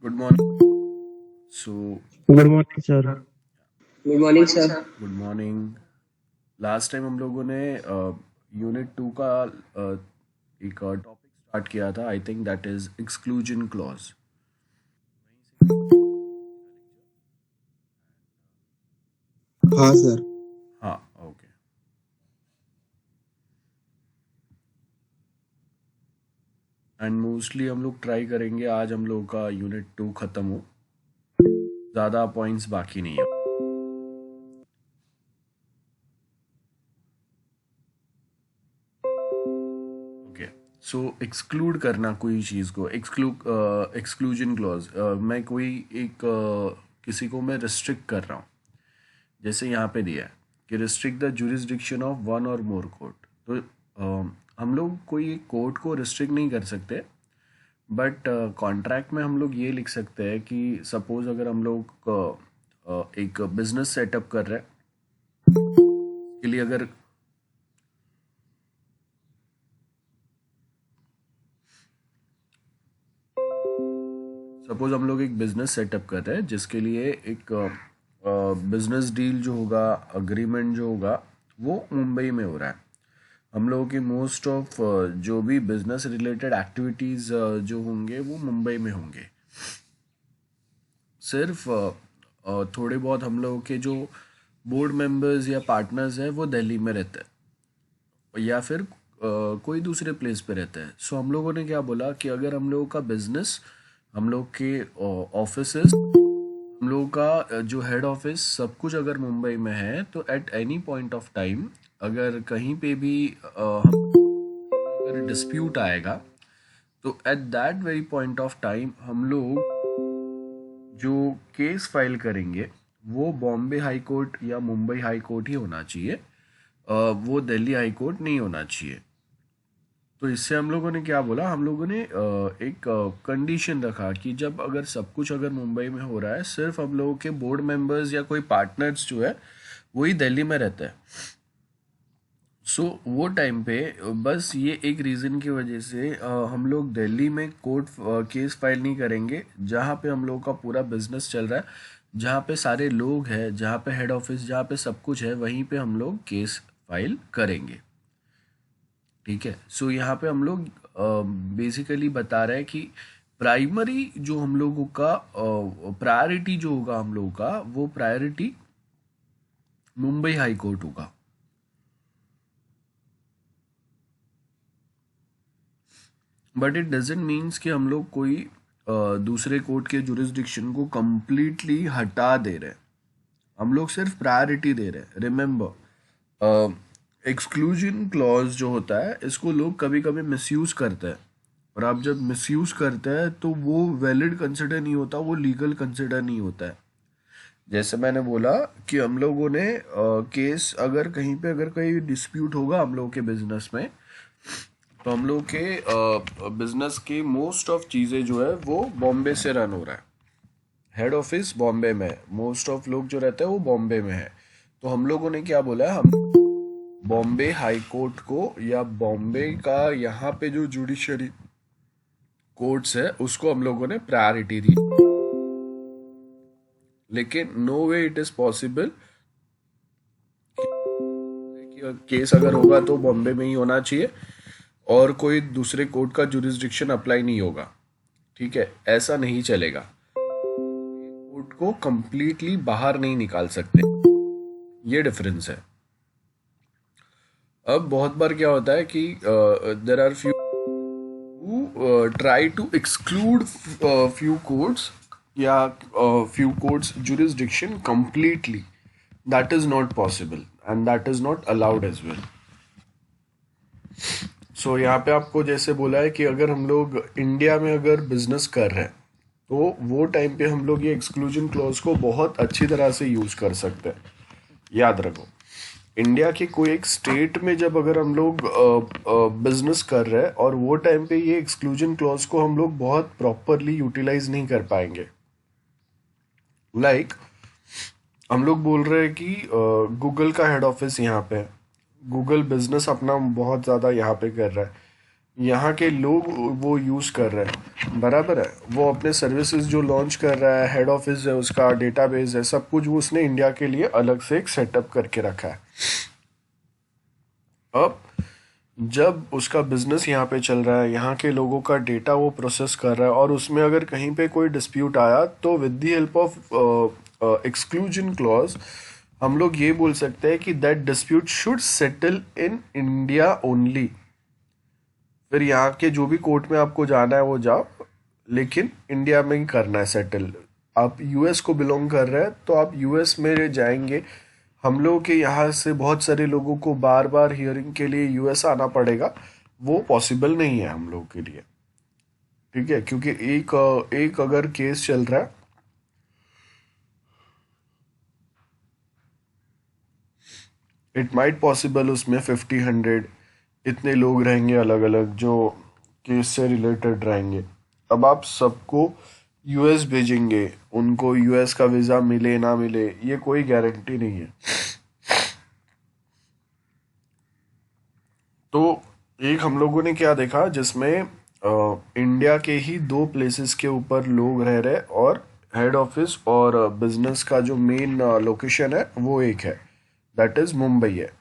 Good morning. So, good morning sir. Good morning sir. good morning. Last time हम लोगों ने unit 2 का एक टॉपिक स्टार्ट किया था। I think that is exclusion clause. हाँ सर। हाँ, ओके। एंड मोस्टली हम लोग ट्राई करेंगे आज हम लोग का यूनिट 2 ख़त्म हो, ज़्यादा पॉइंट्स बाकी नहीं है। ओके। सो एक्सक्लूड करना कोई चीज़ को, एक्सक्लूजन क्लॉज। मैं कोई एक किसी को मैं रिस्ट्रिक्ट कर रहा हूँ। जैसे यहाँ पे दिया है कि restrict the jurisdiction of one or more court. तो हम लोग कोई एक कोर्ट को रिस्ट्रिक्ट नहीं कर सकते, बट कॉन्ट्रैक्ट में हम लोग ये लिख सकते हैं कि सपोज अगर हम लोग एक बिजनेस सेटअप कर रहे हैं, के लिए अगर सपोज हम लोग एक बिजनेस सेटअप कर रहे हैं जिसके लिए एक बिजनेस डील जो होगा, अग्रीमेंट जो होगा, वो मुंबई में हो रहा है। हम लोगों की मोस्ट ऑफ जो भी बिजनेस रिलेटेड एक्टिविटीज़ जो होंगे वो मुंबई में होंगे। सिर्फ थोड़े बहुत हम लोगों के जो बोर्ड मेंबर्स या पार्टनर्स हैं वो दिल्ली में रहते हैं या फिर कोई दूसरे प्लेस पे रहते हैं। सो हम लोगों ने क्या बोला कि अगर हम लोगों का बिजनेस, हम लोग के ऑफिसेस, हम लोगों का जो हेड ऑफिस सब कुछ अगर मुंबई में है, तो at any point of time अगर कहीं पे भी अगर डिस्प्यूट आएगा, तो at that very point of time हम लोग जो केस फाइल करेंगे वो बॉम्बे हाई कोर्ट या मुंबई हाई कोर्ट ही होना चाहिए। वो दिल्ली हाई कोर्ट नहीं होना चाहिए। तो इससे हम लोगों ने क्या बोला, हम लोगों ने एक कंडीशन रखा कि जब अगर सब कुछ अगर मुंबई में हो रहा है, सिर्फ हम लोगों के बोर्ड मेंबर्स या कोई पार्टनर्स जो है वही दिल्ली में रहते हैं। सो वो टाइम पे बस ये एक रीज़न की वजह से हम लोग दिल्ली में कोर्ट केस फाइल नहीं करेंगे, जहाँ पे हम लोगों का पूरा बिजनेस चल रहा है, जहाँ पे सारे लोग हैं, जहाँ पे हेड ऑफिस, जहाँ पे सब कुछ है, वहीं पे हम लोग केस फाइल करेंगे। ठीक है। सो यहाँ पे हम लोग बेसिकली बता रहे हैं कि प्राइमरी जो हम लोगों का प्रायोरिटी जो होगा हम लोगों का, वो प्रायोरिटी मुंबई हाई कोर्ट होगा। बट इट डजेंट मीन्स कि हम लोग कोई दूसरे कोर्ट के जुरिस्डिक्शन को कंप्लीटली हटा दे रहे हैं। हम लोग सिर्फ प्रायोरिटी दे रहे हैं। रिमेंबर, एक्सक्लूजन क्लॉज जो होता है इसको लोग कभी कभी मिसयूज करते हैं, और आप जब मिसयूज करते हैं तो वो वैलिड कंसिडर नहीं होता, वो लीगल कंसिडर नहीं होता है। जैसे मैंने बोला कि हम लोगों ने केस, अगर कहीं पे अगर कोई डिस्प्यूट होगा हम लोगों के बिजनेस में, तो हम लोग के बिजनेस की मोस्ट ऑफ चीज़ें जो है वो बॉम्बे से रन हो रहा है। हेड ऑफिस बॉम्बे में है, मोस्ट ऑफ लोग जो रहते हैं वो बॉम्बे में है। तो हम लोगों ने क्या बोला है, हम बॉम्बे हाई कोर्ट को या बॉम्बे का यहाँ पे जो जुडिशरी कोर्ट्स है उसको हम लोगों ने प्रायोरिटी दी। लेकिन no way it is possible कि केस अगर होगा तो बॉम्बे में ही होना चाहिए और कोई दूसरे कोर्ट का जुरिस्डिक्शन अप्लाई नहीं होगा। ठीक है, ऐसा नहीं चलेगा। कोर्ट को कंप्लीटली बाहर नहीं निकाल सकते, ये डिफरेंस है। अब बहुत बार क्या होता है कि there are few try to exclude few courts या few courts jurisdiction completely. That is not possible and that is not allowed as well. So यहाँ पे आपको जैसे बोला है कि अगर हम लोग इंडिया में अगर बिजनेस कर रहे हैं, तो वो टाइम पे हम लोग ये एक्सक्लूजन क्लॉज को बहुत अच्छी तरह से यूज कर सकते हैं। याद रखो, इंडिया के कोई एक स्टेट में जब अगर हम लोग बिजनेस कर रहे हैं और वो टाइम पे ये एक्सक्लूजन क्लॉज को हम लोग बहुत प्रॉपरली यूटिलाइज नहीं कर पाएंगे। लाइक हम लोग बोल रहे हैं कि गूगल का हेड ऑफिस यहाँ पे है, गूगल बिजनेस अपना बहुत ज़्यादा यहाँ पे कर रहा है, यहाँ के लोग वो यूज़ कर रहे हैं, बराबर है। वो अपने सर्विसेज जो लॉन्च कर रहा है, हेड ऑफिस है उसका, डेटाबेस है, सब कुछ वो उसने इंडिया के लिए अलग से एक सेटअप करके रखा है। अब जब उसका बिजनेस यहाँ पे चल रहा है, यहाँ के लोगों का डेटा वो प्रोसेस कर रहा है, और उसमें अगर कहीं पे कोई डिस्प्यूट आया तो with the help of exclusion clause हम लोग ये बोल सकते हैं कि that dispute should settle in India only. फिर यहाँ के जो भी कोर्ट में आपको जाना है वो जाओ, लेकिन इंडिया में ही करना है सेटल। आप यूएस को बिलोंग कर रहे हैं तो आप यूएस में जाएंगे। हम लोग के यहाँ से बहुत सारे लोगों को बार बार हियरिंग के लिए यूएस आना पड़ेगा, वो पॉसिबल नहीं है हम लोग के लिए, ठीक है। क्योंकि एक अगर केस चल रहा है, इट माइट पॉसिबल उसमें 50-100 इतने लोग रहेंगे अलग अलग जो केस से रिलेटेड रहेंगे। अब आप सबको यूएस भेजेंगे, उनको यूएस का वीज़ा मिले ना मिले ये कोई गारंटी नहीं है। तो एक हम लोगों ने क्या देखा जिसमें इंडिया के ही 2 प्लेसेस के ऊपर लोग रह रहे, और हेड ऑफिस और बिजनेस का जो मेन लोकेशन है वो एक है, दैट इज़ मुंबई है।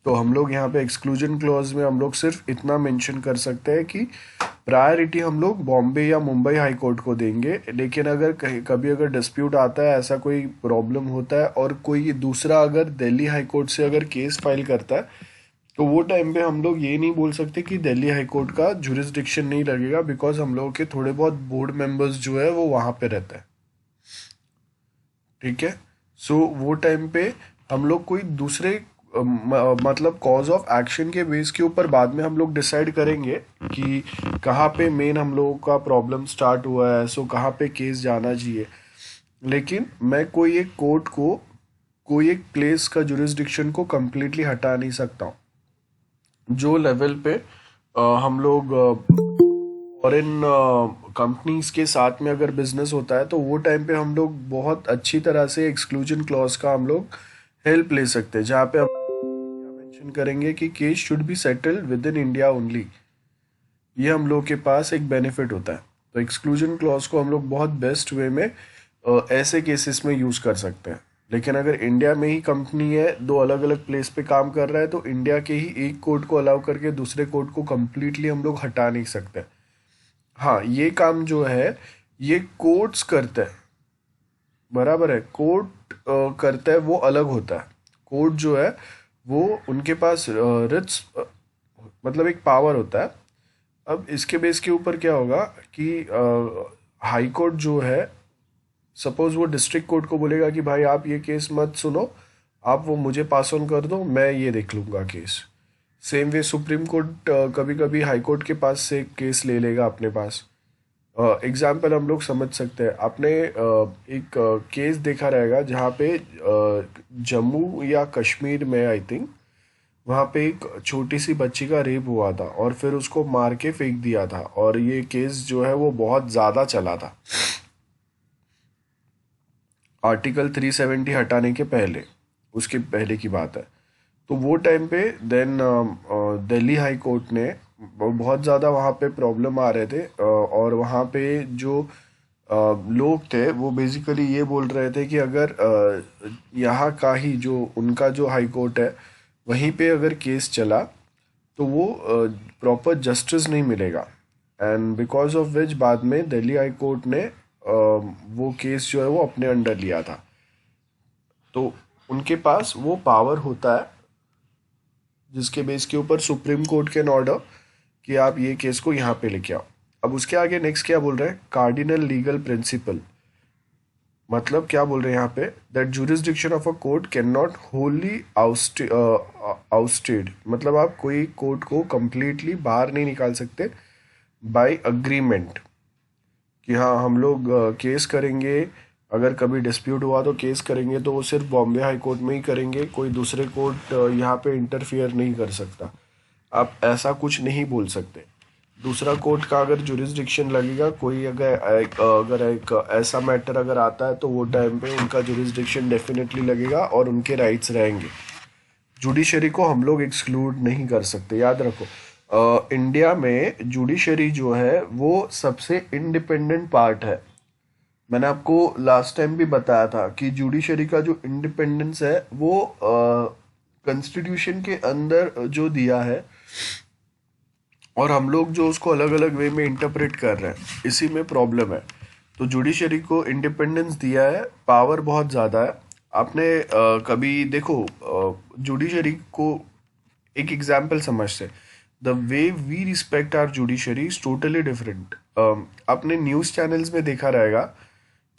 तो हम लोग यहाँ पे एक्सक्लूजन क्लॉज में हम लोग सिर्फ इतना मेंशन कर सकते हैं कि प्रायोरिटी हम लोग बॉम्बे या मुंबई हाई कोर्ट को देंगे, लेकिन अगर कभी अगर डिस्प्यूट आता है, ऐसा कोई प्रॉब्लम होता है और कोई दूसरा अगर दिल्ली हाई कोर्ट से अगर केस फाइल करता है, तो वो टाइम पे हम लोग ये नहीं बोल सकते कि दिल्ली हाई कोर्ट का जुरिस्डिक्शन नहीं लगेगा, बिकॉज हम लोगों के थोड़े बहुत बोर्ड मेंबर्स जो है वो वहाँ पे रहता है, ठीक है। सो वो टाइम पे हम लोग कोई दूसरे मतलब कॉज ऑफ एक्शन के बेस के ऊपर बाद में हम लोग डिसाइड करेंगे कि कहाँ पे मेन हम लोगों का प्रॉब्लम स्टार्ट हुआ है, सो कहाँ पे केस जाना चाहिए। लेकिन मैं कोई एक कोर्ट को, कोई एक प्लेस का जुरिस्डिक्शन को कम्प्लीटली हटा नहीं सकता हूँ। जो लेवल पे हम लोग फॉरेन कंपनीज के साथ में अगर बिजनेस होता है, तो वो टाइम पे हम लोग बहुत अच्छी तरह से एक्सक्लूजन क्लॉज का हम लोग हेल्प ले सकते हैं, जहाँ पे हम मेंशन करेंगे कि case should be settled with in India only. ये हम लोग के पास एक बेनिफिट होता है। तो एक्सक्लूजन क्लॉज को हम लोग बहुत बेस्ट वे में ऐसे केसेस में यूज़ कर सकते हैं। लेकिन अगर इंडिया में ही कंपनी है, 2 अलग अलग प्लेस पे काम कर रहा है, तो इंडिया के ही एक कोर्ट को अलाउ करके दूसरे कोर्ट को कम्प्लीटली हम लोग हटा नहीं सकते। हाँ, ये काम जो है ये कोर्ट्स करते हैं, बराबर है। कोर्ट करता है वो अलग होता है। कोर्ट जो है वो उनके पास रिट्स मतलब एक पावर होता है। अब इसके बेस के ऊपर क्या होगा कि हाई कोर्ट जो है, सपोज वो डिस्ट्रिक्ट कोर्ट को बोलेगा कि भाई आप ये केस मत सुनो, आप वो मुझे पास ऑन कर दो, मैं ये देख लूँगा case. Same way supreme court कभी कभी हाई कोर्ट के पास से केस ले लेगा अपने पास। एग्जाम्पल हम लोग समझ सकते हैं, आपने एक केस देखा रहेगा जहाँ पे जम्मू या कश्मीर में आई थिंक, वहाँ पे एक छोटी सी बच्ची का रेप हुआ था और फिर उसको मार के फेंक दिया था, और ये केस जो है वो बहुत ज़्यादा चला था आर्टिकल 370 हटाने के पहले, उसके पहले की बात है। तो वो टाइम पे देन दिल्ली हाई कोर्ट ने बहुत ज़्यादा वहाँ पे प्रॉब्लम आ रहे थे, और वहाँ पे जो लोग थे वो बेसिकली ये बोल रहे थे कि अगर यहाँ का ही जो उनका जो हाई कोर्ट है वहीं पे अगर केस चला तो वो प्रॉपर जस्टिस नहीं मिलेगा, एंड बिकॉज ऑफ विच बाद में दिल्ली हाई कोर्ट ने वो केस जो है वो अपने अंडर लिया था। तो उनके पास वो पावर होता है जिसके बेस के ऊपर सुप्रीम कोर्ट कैन ऑर्डर कि आप ये केस को यहाँ पे लेके आओ। अब उसके आगे नेक्स्ट क्या बोल रहे हैं, कार्डिनल लीगल प्रिंसिपल। मतलब क्या बोल रहे हैं यहाँ पे, that jurisdiction of a court can not Holi ousted, मतलब आप कोई कोर्ट को कंप्लीटली बाहर नहीं निकाल सकते बाय अग्रीमेंट कि हाँ हम लोग केस करेंगे, अगर कभी डिस्प्यूट हुआ तो केस करेंगे तो वो सिर्फ बॉम्बे हाई कोर्ट में ही करेंगे, कोई दूसरे कोर्ट यहाँ पे इंटरफियर नहीं कर सकता। आप ऐसा कुछ नहीं बोल सकते। दूसरा कोर्ट का अगर जुरिस्डिक्शन लगेगा, कोई अगर एक ऐसा मैटर अगर आता है तो वो टाइम पे उनका जुरिस्डिक्शन डेफिनेटली लगेगा और उनके राइट्स रहेंगे। जुडिशरी को हम लोग एक्सक्लूड नहीं कर सकते, याद रखो। इंडिया में जुडिशरी जो है वो सबसे इंडिपेंडेंट पार्ट है। मैंने आपको लास्ट टाइम भी बताया था कि जुडिशरी का जो इंडिपेंडेंस है वो कॉन्स्टिट्यूशन के अंदर जो दिया है, और हम लोग जो उसको अलग अलग वे में इंटरप्रेट कर रहे हैं, इसी में प्रॉब्लम है। तो जुडिशरी को इंडिपेंडेंस दिया है, पावर बहुत ज़्यादा है। आपने कभी देखो जुडिशरी को एक एग्जाम्पल समझते, the way we respect our judiciary is totally different. आपने न्यूज़ चैनल्स में देखा रहेगा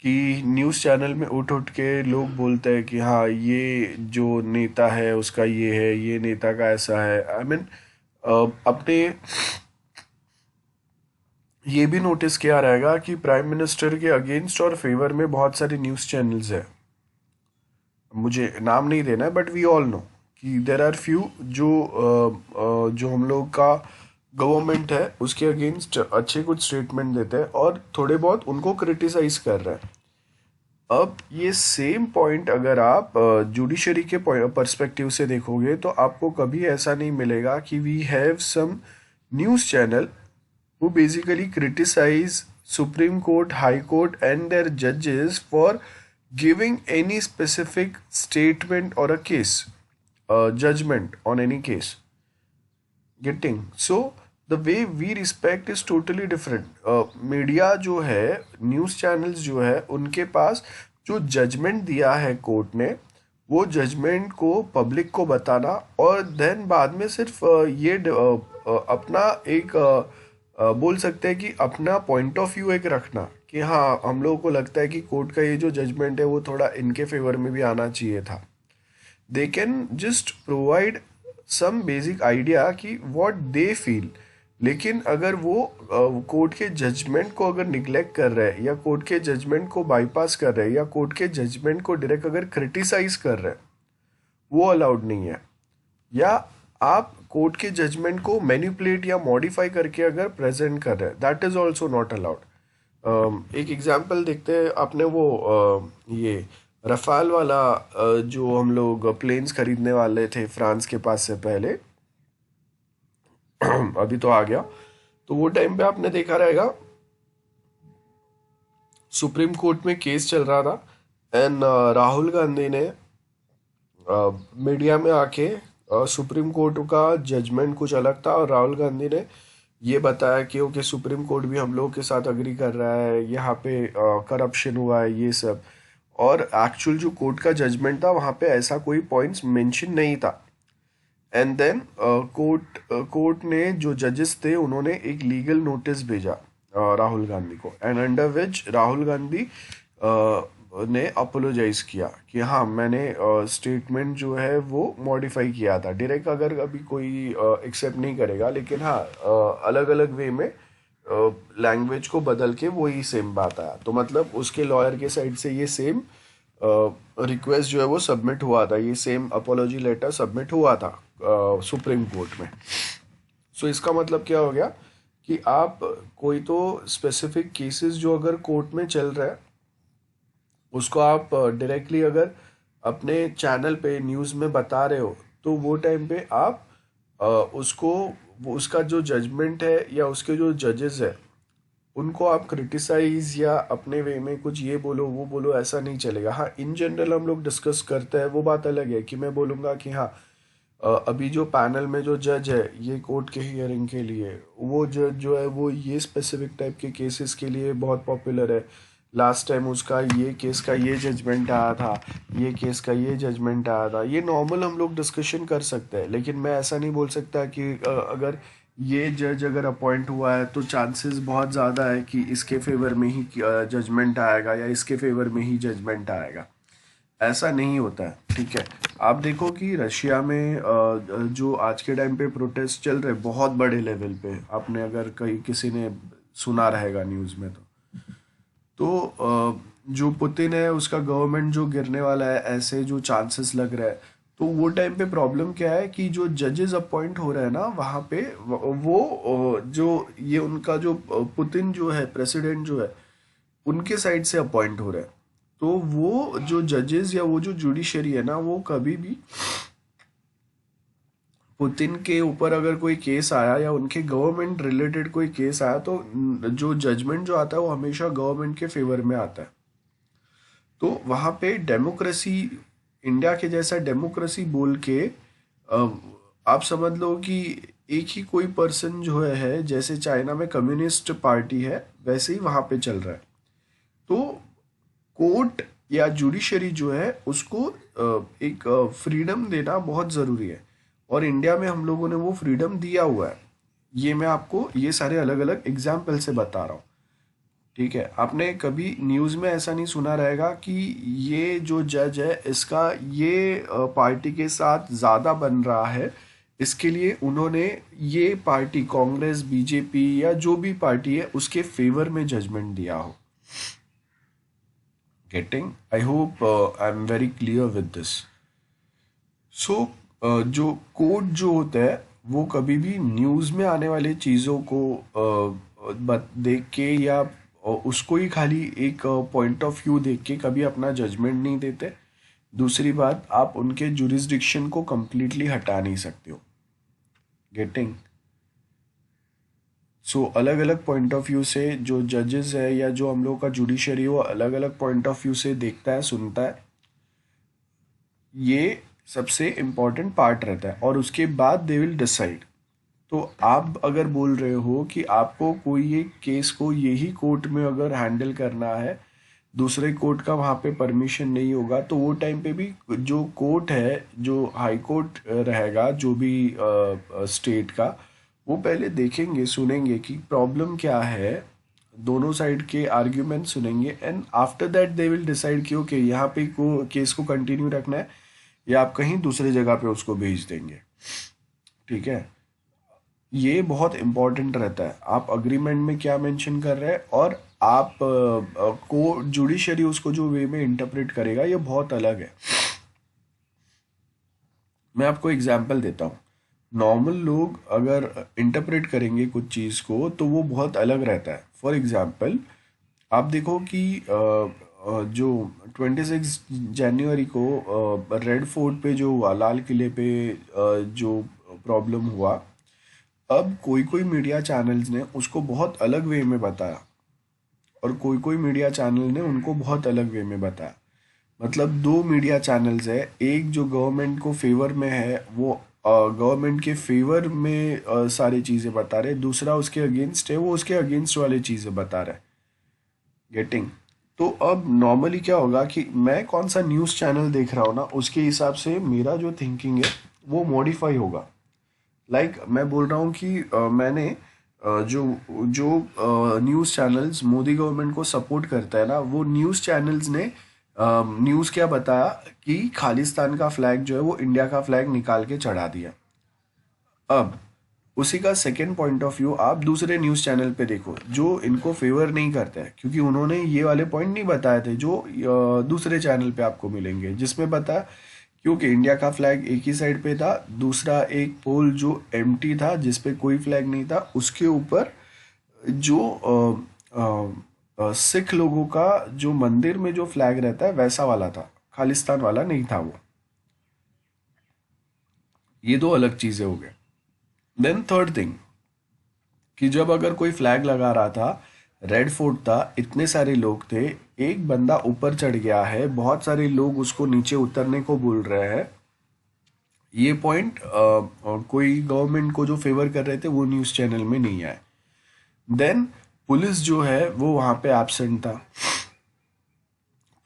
कि न्यूज़ चैनल में उठ उठ के लोग बोलते हैं कि हाँ ये जो नेता है उसका ये है, ये नेता का ऐसा है। आई मीन अपने ये भी नोटिस किया रहेगा कि प्राइम मिनिस्टर के अगेंस्ट और फेवर में बहुत सारे न्यूज़ चैनल्स हैं। मुझे नाम नहीं देना है, बट वी ऑल नो कि देर आर फ्यू जो हम लोग का गवर्नमेंट है उसके अगेंस्ट अच्छे कुछ स्टेटमेंट देते हैं और थोड़े बहुत उनको क्रिटिसाइज कर रहे हैं। अब ये सेम पॉइंट अगर आप जुडिशरी के पर्सपेक्टिव से देखोगे तो आपको कभी ऐसा नहीं मिलेगा कि we have some news channel who basically criticize Supreme Court, High Court and their judges for giving any specific statement or a case, judgment on any case. Getting? So, the way we respect is totally different. Media जो है, news channels जो है, उनके पास जो judgement दिया है court ने, वो जजमेंट को पब्लिक को बताना और देन बाद में सिर्फ ये अपना एक बोल सकते हैं कि अपना पॉइंट ऑफ व्यू एक रखना कि हाँ हम लोगों को लगता है कि कोर्ट का ये जो जजमेंट है वो थोड़ा इनके फेवर में भी आना चाहिए था। They can just provide some basic idea कि व्हाट दे फील। लेकिन अगर वो कोर्ट के जजमेंट को अगर निग्लेक्ट कर रहे हैं या कोर्ट के जजमेंट को बाईपास कर रहे हैं या कोर्ट के जजमेंट को डायरेक्ट अगर क्रिटिसाइज कर रहे हैं, वो अलाउड नहीं है। या आप कोर्ट के जजमेंट को मैनिपुलेट या मॉडिफाई करके अगर प्रेजेंट कर रहे हैं, that is also not allowed. एक एग्जाम्पल देखते हैं, आपने वो ये रफाल वाला जो हम लोग प्लेन्स खरीदने वाले थे फ्रांस के पास से पहले अभी तो आ गया, तो वो टाइम पे आपने देखा रहेगा सुप्रीम कोर्ट में केस चल रहा था एंड राहुल गांधी ने मीडिया में आके सुप्रीम कोर्ट का जजमेंट कुछ अलग था और राहुल गांधी ने ये बताया कि ओके सुप्रीम कोर्ट भी हम लोगों के साथ अग्री कर रहा है, यहाँ पे करप्शन हुआ है ये सब। और एक्चुअल जो कोर्ट का जजमेंट था वहाँ पे ऐसा कोई पॉइंट्स मेंशन नहीं था। एंड देन कोर्ट ने जो जजेस थे उन्होंने एक लीगल नोटिस भेजा राहुल गांधी को, and under which Rahul Gandhi ने अपोलोजाइज किया कि हाँ मैंने स्टेटमेंट जो है वो मॉडिफाई किया था। डायरेक्ट अगर अभी कोई एक्सेप्ट नहीं करेगा, लेकिन हाँ अलग अलग वे में लैंग्वेज को बदल के वही सेम बात आया। तो मतलब उसके लॉयर के साइड से ये सेम रिक्वेस्ट जो है वो सबमिट हुआ था, ये सेम अपोलॉजी लेटर सबमिट हुआ था सुप्रीम कोर्ट में। सो इसका मतलब क्या हो गया कि आप कोई तो स्पेसिफिक केसेस जो अगर कोर्ट में चल रहा है उसको आप डायरेक्टली अगर अपने चैनल पे न्यूज़ में बता रहे हो, तो वो टाइम पे आप उसका जो जजमेंट है या उसके जो जजेस है उनको आप क्रिटिसाइज या अपने वे में कुछ ये बोलो वो बोलो, ऐसा नहीं चलेगा। हाँ इन जनरल हम लोग डिस्कस करते हैं, वो बात अलग है कि मैं बोलूँगा कि हाँ अभी जो पैनल में जो जज है ये कोर्ट के हियरिंग के लिए, वो जज जो है वो ये स्पेसिफिक टाइप के केसेस के लिए बहुत पॉपुलर है। लास्ट टाइम उसका ये केस का ये जजमेंट आया था, ये केस का ये जजमेंट आया था। ये नॉर्मल हम लोग डिस्कशन कर सकते हैं, लेकिन मैं ऐसा नहीं बोल सकता कि अगर ये जज अगर अपॉइंट हुआ है तो चांसेस बहुत ज़्यादा है कि इसके फेवर में ही जजमेंट आएगा या इसके फेवर में ही जजमेंट आएगा। ऐसा नहीं होता है, ठीक है। आप देखो कि रशिया में जो आज के टाइम पे प्रोटेस्ट चल रहे बहुत बड़े लेवल पे, आपने अगर कहीं किसी ने सुना रहेगा न्यूज़ में तो जो पुतिन है उसका गवर्नमेंट जो गिरने वाला है, ऐसे जो चांसेस लग रहा है। तो वो टाइम पे प्रॉब्लम क्या है कि जो जजेस अपॉइंट हो रहे हैं ना वहाँ पे वो जो ये उनका जो पुतिन जो है प्रेसिडेंट जो है उनके साइड से अपॉइंट हो रहा है। तो वो जो जजेस या वो जो जुडिशरी है ना वो कभी भी पुतिन के ऊपर अगर कोई केस आया या उनके गवर्नमेंट रिलेटेड कोई केस आया तो जो जजमेंट जो आता है वो हमेशा गवर्नमेंट के फेवर में आता है। तो वहाँ पे डेमोक्रेसी, इंडिया के जैसा डेमोक्रेसी बोल के आप समझ लो कि एक ही कोई पर्सन जो है जैसे चाइना में कम्युनिस्ट पार्टी है वैसे ही वहाँ पे चल रहा है। तो कोर्ट या जुडिशरी जो है उसको एक फ्रीडम देना बहुत ज़रूरी है, और इंडिया में हम लोगों ने वो फ्रीडम दिया हुआ है। ये मैं आपको ये सारे अलग अलग एग्जाम्पल से बता रहा हूँ, ठीक है। आपने कभी न्यूज़ में ऐसा नहीं सुना रहेगा कि ये जो जज है इसका ये पार्टी के साथ ज़्यादा बन रहा है, इसके लिए उन्होंने ये पार्टी कांग्रेस बीजेपी या जो भी पार्टी है उसके फेवर में जजमेंट दिया हो। Getting, I hope I am very clear with this. So जो कोर्ट जो होता है वो कभी भी न्यूज़ में आने वाली चीज़ों को देख के या उसको ही खाली एक पॉइंट ऑफ व्यू देख के कभी अपना जजमेंट नहीं देते। दूसरी बात, आप उनके जुरिस्डिक्शन को कंप्लीटली हटा नहीं सकते हो। गेटिंग, सो अलग अलग पॉइंट ऑफ व्यू से जो जजेस है या जो हम लोग का जुडिशरी वो अलग अलग पॉइंट ऑफ व्यू से देखता है, सुनता है। ये सबसे इम्पॉर्टेंट पार्ट रहता है, और उसके बाद दे विल डिसाइड। तो आप अगर बोल रहे हो कि आपको कोई एक केस को यही कोर्ट में अगर हैंडल करना है, दूसरे कोर्ट का वहाँ पे परमिशन नहीं होगा, तो वो टाइम पे भी जो कोर्ट है, जो हाई कोर्ट रहेगा जो भी स्टेट का, वो पहले देखेंगे, सुनेंगे कि प्रॉब्लम क्या है, दोनों साइड के आर्ग्यूमेंट सुनेंगे, and after that they will decide कि ओके यहाँ पे को केस को कंटिन्यू रखना है या आप कहीं दूसरे जगह पे उसको भेज देंगे, ठीक है। ये बहुत इम्पोर्टेंट रहता है, आप अग्रीमेंट में क्या मेंशन कर रहे हैं और आप को जुडिशरी उसको जो वे में इंटरप्रेट करेगा, ये बहुत अलग है। मैं आपको एग्जांपल देता हूँ। नॉर्मल लोग अगर इंटरप्रेट करेंगे कुछ चीज़ को तो वो बहुत अलग रहता है। फॉर एग्जांपल, आप देखो कि जो 26 जनवरी को रेड फोर्ट पे जो हुआ, लाल किले पे जो प्रॉब्लम हुआ, अब कोई कोई मीडिया चैनल्स ने उसको बहुत अलग वे में बताया और कोई कोई मीडिया चैनल ने उनको बहुत अलग वे में बताया। मतलब दो मीडिया चैनल्स है, एक जो गवर्नमेंट को फेवर में है वो गवर्नमेंट के फेवर में सारी चीज़ें बता रहे, दूसरा उसके अगेंस्ट है, वो उसके अगेंस्ट वाली चीज़ें बता रहा है। गेटिंग, तो अब नॉर्मली क्या होगा कि मैं कौन सा न्यूज़ चैनल देख रहा हूँ ना, उसके हिसाब से मेरा जो थिंकिंग है वो मॉडिफाई होगा। लाइक मैं बोल रहा हूँ कि मैंने जो जो न्यूज़ चैनल्स मोदी गवर्नमेंट को सपोर्ट करता है ना, वो न्यूज़ चैनल्स ने न्यूज़ क्या बताया कि खालिस्तान का फ्लैग जो है वो इंडिया का फ्लैग निकाल के चढ़ा दिया। अब उसी का सेकेंड पॉइंट ऑफ व्यू आप दूसरे न्यूज़ चैनल पे देखो जो इनको फेवर नहीं करता है, क्योंकि उन्होंने ये वाले पॉइंट नहीं बताए थे जो दूसरे चैनल पे आपको मिलेंगे, जिसमें बताया क्योंकि इंडिया का फ्लैग एक ही साइड पे था, दूसरा एक पोल जो एम्प्टी था जिस पे कोई फ्लैग नहीं था, उसके ऊपर जो सिख लोगों का जो मंदिर में जो फ्लैग रहता है वैसा वाला था, खालिस्तान वाला नहीं था वो। ये दो अलग चीजें हो गए। देन थर्ड थिंग कि जब अगर कोई फ्लैग लगा रहा था, रेड फोर्ट था, इतने सारे लोग थे, एक बंदा ऊपर चढ़ गया है, बहुत सारे लोग उसको नीचे उतरने को बोल रहे हैं, ये पॉइंट कोई गवर्नमेंट को जो फेवर कर रहे थे वो न्यूज़ चैनल में नहीं आए। देन पुलिस जो है वो वहाँ पे एब्सेंट था,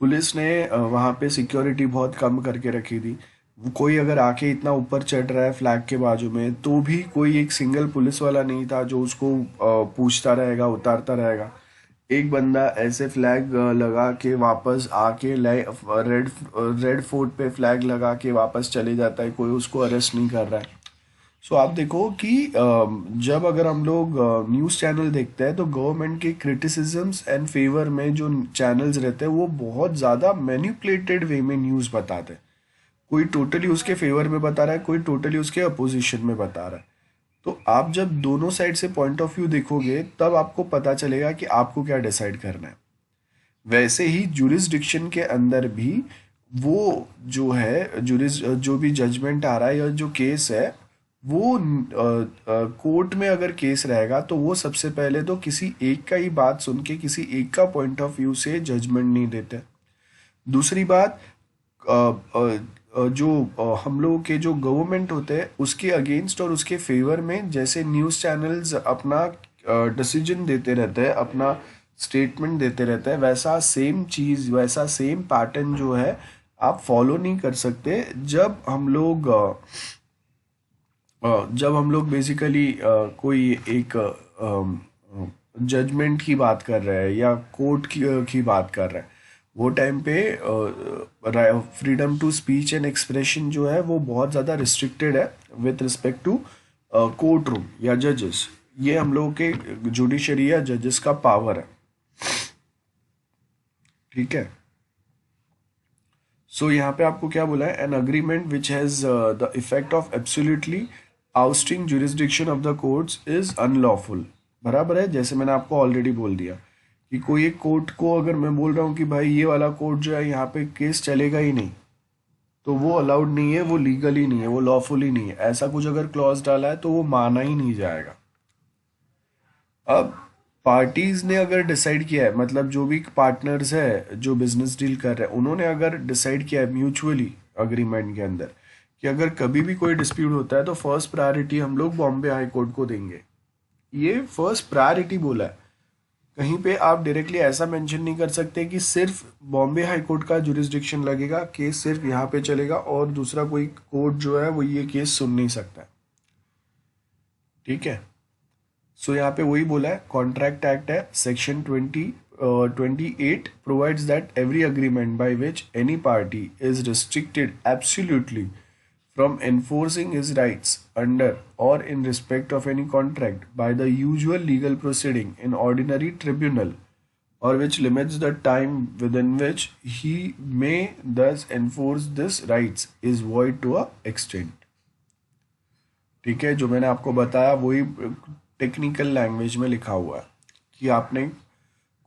पुलिस ने वहाँ पे सिक्योरिटी बहुत कम करके रखी थी। कोई अगर आके इतना ऊपर चढ़ रहा है फ्लैग के बाजू में तो भी कोई एक सिंगल पुलिस वाला नहीं था जो उसको पूछता रहेगा, उतारता रहेगा। एक बंदा ऐसे फ्लैग लगा के वापस आके रेड रेड फोर्ट पे फ्लैग लगा के वापस चले जाता है, कोई उसको अरेस्ट नहीं कर रहा है। सो आप देखो कि जब अगर हम लोग न्यूज़ चैनल देखते हैं तो गवर्नमेंट के क्रिटिसिजम्स एंड फेवर में जो चैनल्स रहते हैं वो बहुत ज़्यादा मैनिपुलेटेड वे में न्यूज़ बताते हैं। कोई टोटली उसके फेवर में बता रहा है, कोई टोटली उसके अपोजिशन में बता रहा है। तो आप जब दोनों साइड से पॉइंट ऑफ व्यू देखोगे तब आपको पता चलेगा कि आपको क्या डिसाइड करना है। वैसे ही जुरिस्डिक्शन के अंदर भी वो जो है जो भी जजमेंट आ रहा है या जो केस है वो कोर्ट में अगर केस रहेगा तो वो सबसे पहले तो किसी एक का ही बात सुन के किसी एक का पॉइंट ऑफ व्यू से जजमेंट नहीं देते। दूसरी बात, अ, अ, जो हम लोगों के जो गवर्नमेंट होते हैं उसके अगेंस्ट और उसके फेवर में जैसे न्यूज़ चैनल्स अपना डिसीजन देते रहते हैं, अपना स्टेटमेंट देते रहते हैं, वैसा सेम चीज़, वैसा सेम पैटर्न जो है आप फॉलो नहीं कर सकते जब हम लोग बेसिकली कोई एक जजमेंट की बात कर रहे हैं या कोर्ट की बात कर रहे हैं। वो टाइम पे freedom to speech and expression जो है वो बहुत ज़्यादा रिस्ट्रिक्टेड है with respect to court room या जजेस। ये हम लोगों के जुडिशरी या जजेस का पावर है, ठीक है। सो यहाँ पे आपको क्या बोला है, an agreement which has the effect of absolutely ousting jurisdiction of the courts is unlawful. बराबर है, जैसे मैंने आपको ऑलरेडी बोल दिया कि कोई एक कोर्ट को अगर मैं बोल रहा हूँ कि भाई ये वाला कोर्ट जो है यहाँ पे केस चलेगा ही नहीं, तो वो अलाउड नहीं है, वो लीगल ही नहीं है, वो लॉफुल ही नहीं है। ऐसा कुछ अगर क्लॉज डाला है तो वो माना ही नहीं जाएगा। अब पार्टीज ने अगर डिसाइड किया है, मतलब जो भी पार्टनर्स है जो बिजनेस डील कर रहे हैं, उन्होंने अगर डिसाइड किया है म्यूचुअली अग्रीमेंट के अंदर कि अगर कभी भी कोई डिस्प्यूट होता है तो फर्स्ट प्रायोरिटी हम लोग बॉम्बे हाई कोर्ट को देंगे। ये फर्स्ट प्रायोरिटी बोला है। कहीं पे आप डायरेक्टली ऐसा मेंशन नहीं कर सकते कि सिर्फ बॉम्बे हाई कोर्ट का जुरिस्डिक्शन लगेगा, केस सिर्फ यहाँ पे चलेगा और दूसरा कोई कोर्ट जो है वो ये केस सुन नहीं सकता है, ठीक है। सो यहाँ पे वही बोला है, कॉन्ट्रैक्ट एक्ट है section 28 provides that every agreement by which any party is restricted absolutely from enforcing his rights under or in respect of any contract by the usual legal proceeding in ordinary tribunal, or which limits the time within which he may thus enforce this rights is void to a extent। ठीक है, जो मैंने आपको बताया वही technical language में लिखा हुआ है कि आपने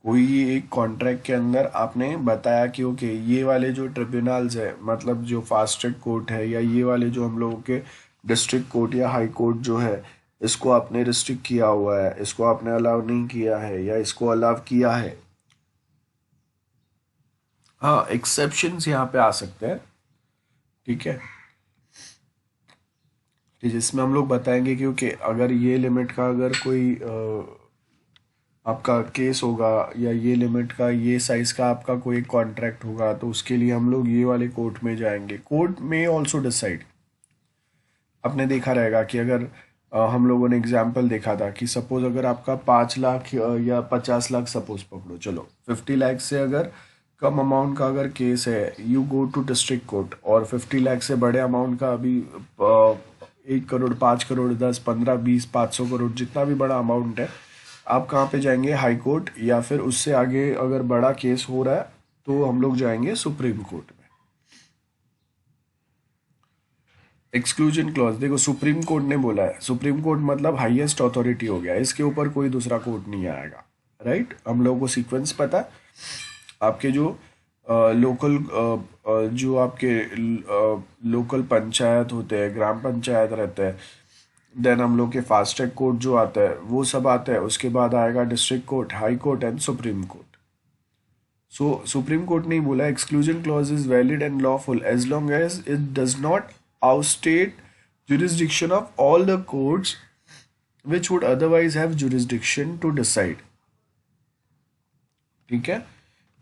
कोई एक कॉन्ट्रैक्ट के अंदर आपने बताया कि ओके ये वाले जो ट्रिब्यूनल्स है, मतलब जो फास्ट ट्रैक कोर्ट है या ये वाले जो हम लोगों के डिस्ट्रिक्ट कोर्ट या हाई कोर्ट जो है, इसको आपने रिस्ट्रिक्ट किया हुआ है, इसको आपने अलाउ नहीं किया है या इसको अलाउ किया है। हाँ, एक्सेप्शंस यहाँ पे आ सकते हैं, ठीक है, जिसमें हम लोग बताएंगे कि ओके अगर ये लिमिट का अगर कोई आपका केस होगा या ये लिमिट का ये साइज का आपका कोई कॉन्ट्रैक्ट होगा तो उसके लिए हम लोग ये वाले कोर्ट में जाएंगे। कोर्ट में ऑल्सो डिसाइड, आपने देखा रहेगा कि अगर हम लोगों ने एग्जाम्पल देखा था कि सपोज अगर आपका 5 लाख या 50 लाख सपोज पकड़ो, चलो 50 लाख से अगर कम अमाउंट का अगर केस है you go to district court, और 50 लाख से बड़े अमाउंट का अभी 1 करोड़ 5 करोड़ 10 15 20 500 करोड़ जितना भी बड़ा अमाउंट है, आप कहाँ पे जाएंगे, हाई कोर्ट, या फिर उससे आगे अगर बड़ा केस हो रहा है तो हम लोग जाएंगे सुप्रीम कोर्ट में। एक्सक्लूजन क्लॉज देखो, सुप्रीम कोर्ट ने बोला है, सुप्रीम कोर्ट मतलब हाईएस्ट अथॉरिटी हो गया, इसके ऊपर कोई दूसरा कोर्ट नहीं आएगा, राइट। हम लोगों को सीक्वेंस पता है, आपके जो लोकल जो आपके लोकल पंचायत होते हैं, ग्राम पंचायत रहते हैं, देन हम लोग के फास्ट ट्रैक कोर्ट जो आता है वो सब आता है, उसके बाद आएगा district court, high court and supreme court. So supreme court ने बोला exclusion clause is valid and lawful as long as it does not oust the jurisdiction of all the courts which would otherwise have jurisdiction to decide। ठीक है,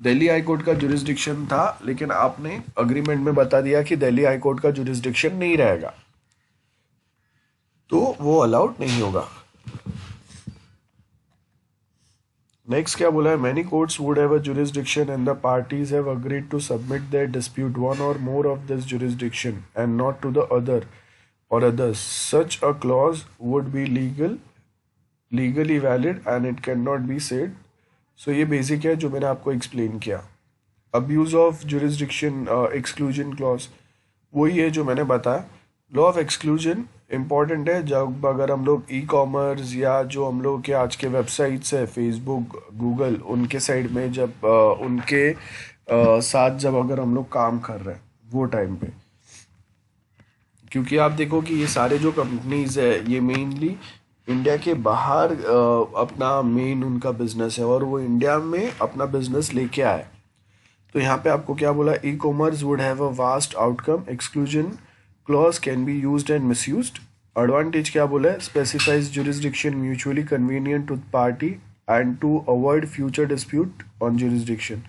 Delhi high court का jurisdiction था, लेकिन आपने agreement में बता दिया कि दिल्ली हाई कोर्ट का जुरिस्डिक्शन नहीं रहेगा, तो वो अलाउड नहीं होगा। नेक्स्ट क्या बोला है, many courts would have a jurisdiction and the parties have agreed to submit their dispute one or more of this jurisdiction and not to the other or others. Such a clause would be legally valid and it can not be said. So ये basic है जो मैंने आपको explain किया। Abuse of jurisdiction exclusion clause वही है जो मैंने बताया। लॉ ऑफ एक्सक्लूजन इम्पॉर्टेंट है जब अगर हम लोग ई कॉमर्स या जो हम लोग के आज के वेबसाइट्स है फेसबुक गूगल उनके साइड में जब उनके साथ जब अगर हम लोग काम कर रहे हैं वो टाइम पे, क्योंकि आप देखो कि ये सारे जो कंपनीज है ये मेनली इंडिया के बाहर अपना मेन उनका बिजनेस है और वो इंडिया में अपना बिजनेस लेके आए। तो यहाँ पे आपको क्या बोला, e-commerce would have a vast outcome, exclusion clause can be used and misused. Advantage क्या बोला है, specifies jurisdiction mutually convenient to party and to avoid future dispute on jurisdiction.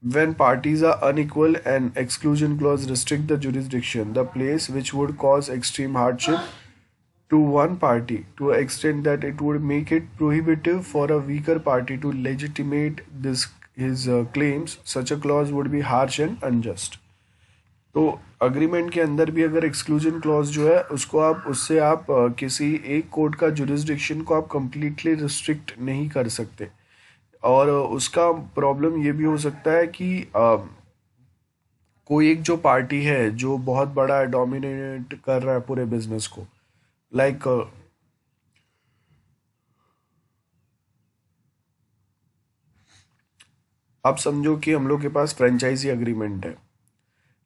When parties are unequal, an exclusion clause restrict the jurisdiction, the place which would cause extreme hardship to one party to an extent that it would make it prohibitive for a weaker party to legitimate his claims. Such a clause would be harsh and unjust. तो agreement के अंदर भी अगर exclusion clause जो है उसको आप उससे आप किसी एक कोर्ट का जुरिस्डिक्शन को आप कंप्लीटली रिस्ट्रिक्ट नहीं कर सकते। और उसका प्रॉब्लम ये भी हो सकता है कि कोई एक जो पार्टी है जो बहुत बड़ा डोमिनेट कर रहा है पूरे बिजनेस को, लाइक आप समझो कि हम लोग के पास फ्रेंचाइजी अग्रीमेंट है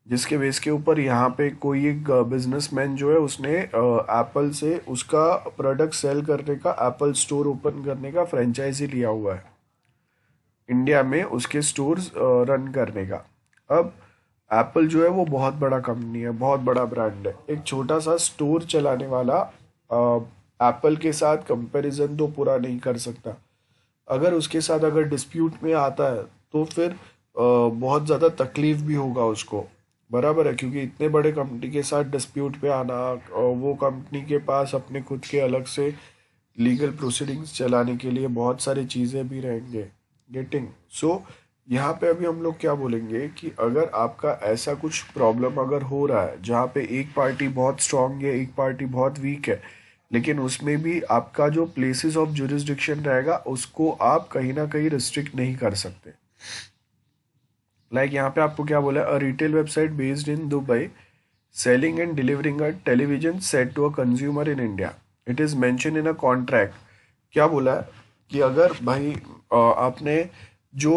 जिसके बेस के ऊपर यहाँ पे कोई एक बिजनेसमैन जो है उसने एप्पल से उसका प्रोडक्ट सेल करने का, एप्पल स्टोर ओपन करने का फ्रेंचाइजी लिया हुआ है इंडिया में, उसके स्टोर्स रन करने का। अब एप्पल जो है वो बहुत बड़ा कंपनी है, बहुत बड़ा ब्रांड है। एक छोटा सा स्टोर चलाने वाला एप्पल के साथ कंपैरिजन तो पूरा नहीं कर सकता। अगर उसके साथ अगर डिस्प्यूट में आता है तो फिर बहुत ज़्यादा तकलीफ भी होगा उसको, बराबर है, क्योंकि इतने बड़े कंपनी के साथ डिस्प्यूट पे आना, वो कंपनी के पास अपने खुद के अलग से लीगल प्रोसीडिंग्स चलाने के लिए बहुत सारी चीज़ें भी रहेंगे गेटिंग। सो यहाँ पे अभी हम लोग क्या बोलेंगे कि अगर आपका ऐसा कुछ प्रॉब्लम अगर हो रहा है जहाँ पे एक पार्टी बहुत स्ट्रांग है, एक पार्टी बहुत वीक है, लेकिन उसमें भी आपका जो प्लेसेस ऑफ जुरिस्डिक्शन रहेगा उसको आप कहीं ना कहीं रिस्ट्रिक्ट नहीं कर सकते। लाइक यहाँ पे आपको क्या बोला, a retail website based in Dubai selling and delivering a television set to a consumer in India, it is mention in a contract. क्या बोला है कि अगर भाई आपने जो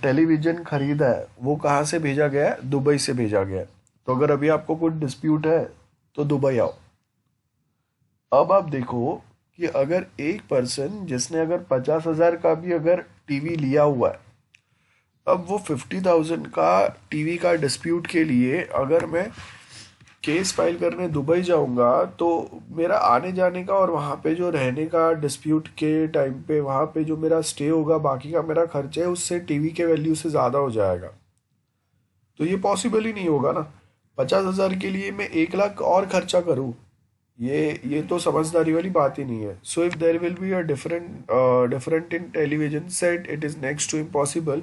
टेलीविजन खरीदा है वो कहाँ से भेजा गया है, दुबई से भेजा गया है, तो अगर अभी आपको कुछ डिस्प्यूट है तो दुबई आओ। अब आप देखो कि अगर एक पर्सन जिसने अगर 50,000 का भी अगर टीवी लिया हुआ है, अब वो 50,000 का टीवी का डिस्प्यूट के लिए अगर मैं केस फाइल करने दुबई जाऊंगा तो मेरा आने जाने का और वहाँ पे जो रहने का डिस्प्यूट के टाइम पे वहाँ पे जो मेरा स्टे होगा, बाकी का मेरा खर्चा है, उससे टीवी के वैल्यू से ज़्यादा हो जाएगा। तो ये पॉसिबल ही नहीं होगा ना। 50,000 के लिए मैं 1 लाख और खर्चा करूँ, ये तो समझदारी वाली बात ही नहीं है। So if there will be a different in television set, it is next to impossible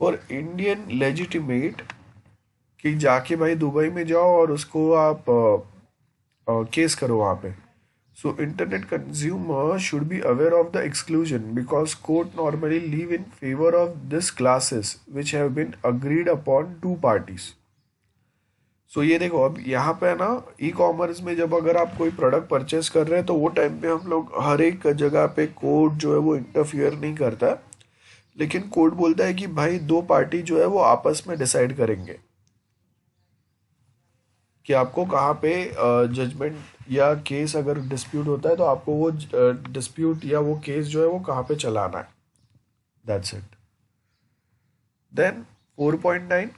for Indian legitimate कि जाके भाई दुबई में जाओ और उसको आप केस करो वहाँ पे। So internet consumer should be aware of the exclusion because court normally leave in favour of this clauses which have been agreed upon two parties. So ये देखो, अब यहाँ पे ना ई कॉमर्स में जब अगर आप कोई प्रोडक्ट परचेस कर रहे हैं तो वो टाइम पे हम लोग हर एक जगह पे कोर्ट जो है वो इंटरफियर नहीं करता है, लेकिन कोर्ट बोलता है कि भाई दो पार्टी जो है वो आपस में डिसाइड करेंगे कि आपको कहाँ पे जजमेंट या केस अगर डिस्प्यूट होता है तो आपको वो डिस्प्यूट या वो केस जो है वो कहाँ पे चलाना है। That's it. देन 4.9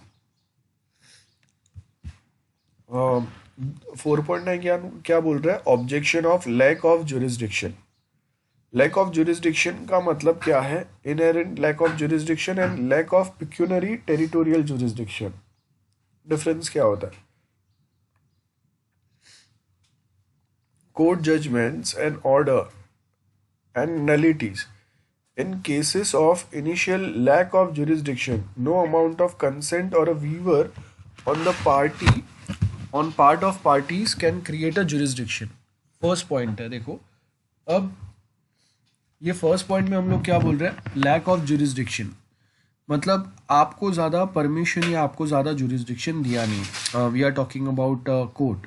4.9 क्या क्या बोल रहा है, objection of lack of jurisdiction. Lack of jurisdiction का मतलब क्या है, inherent lack of jurisdiction and lack of pecuniary territorial jurisdiction. Difference क्या होता है? Court judgments and order and nullities. In cases of initial lack of jurisdiction, no amount of consent or a waiver on the party on part of parties can create a jurisdiction. First point है, देखो अब ये first point में हम लोग क्या बोल रहे हैं, लैक ऑफ जुरिस्डिक्शन, मतलब आपको ज़्यादा परमिशन या आपको ज़्यादा जुरिस्डिक्शन दिया नहीं। We are talking about court.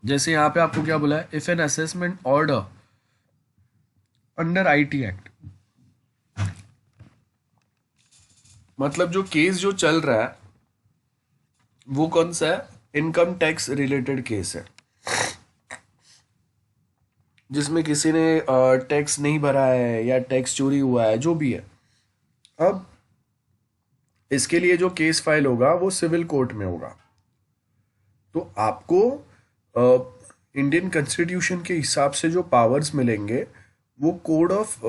जैसे यहाँ पे आपको क्या बोला है, if an assessment order under IT act, मतलब जो केस जो चल रहा है वो कौन सा है, इनकम टैक्स रिलेटेड केस है जिसमें किसी ने टैक्स नहीं भरा है या टैक्स चोरी हुआ है, जो भी है। अब इसके लिए जो केस फाइल होगा वो सिविल कोर्ट में होगा। तो आपको इंडियन कॉन्स्टिट्यूशन के हिसाब से जो पावर्स मिलेंगे वो कोड ऑफ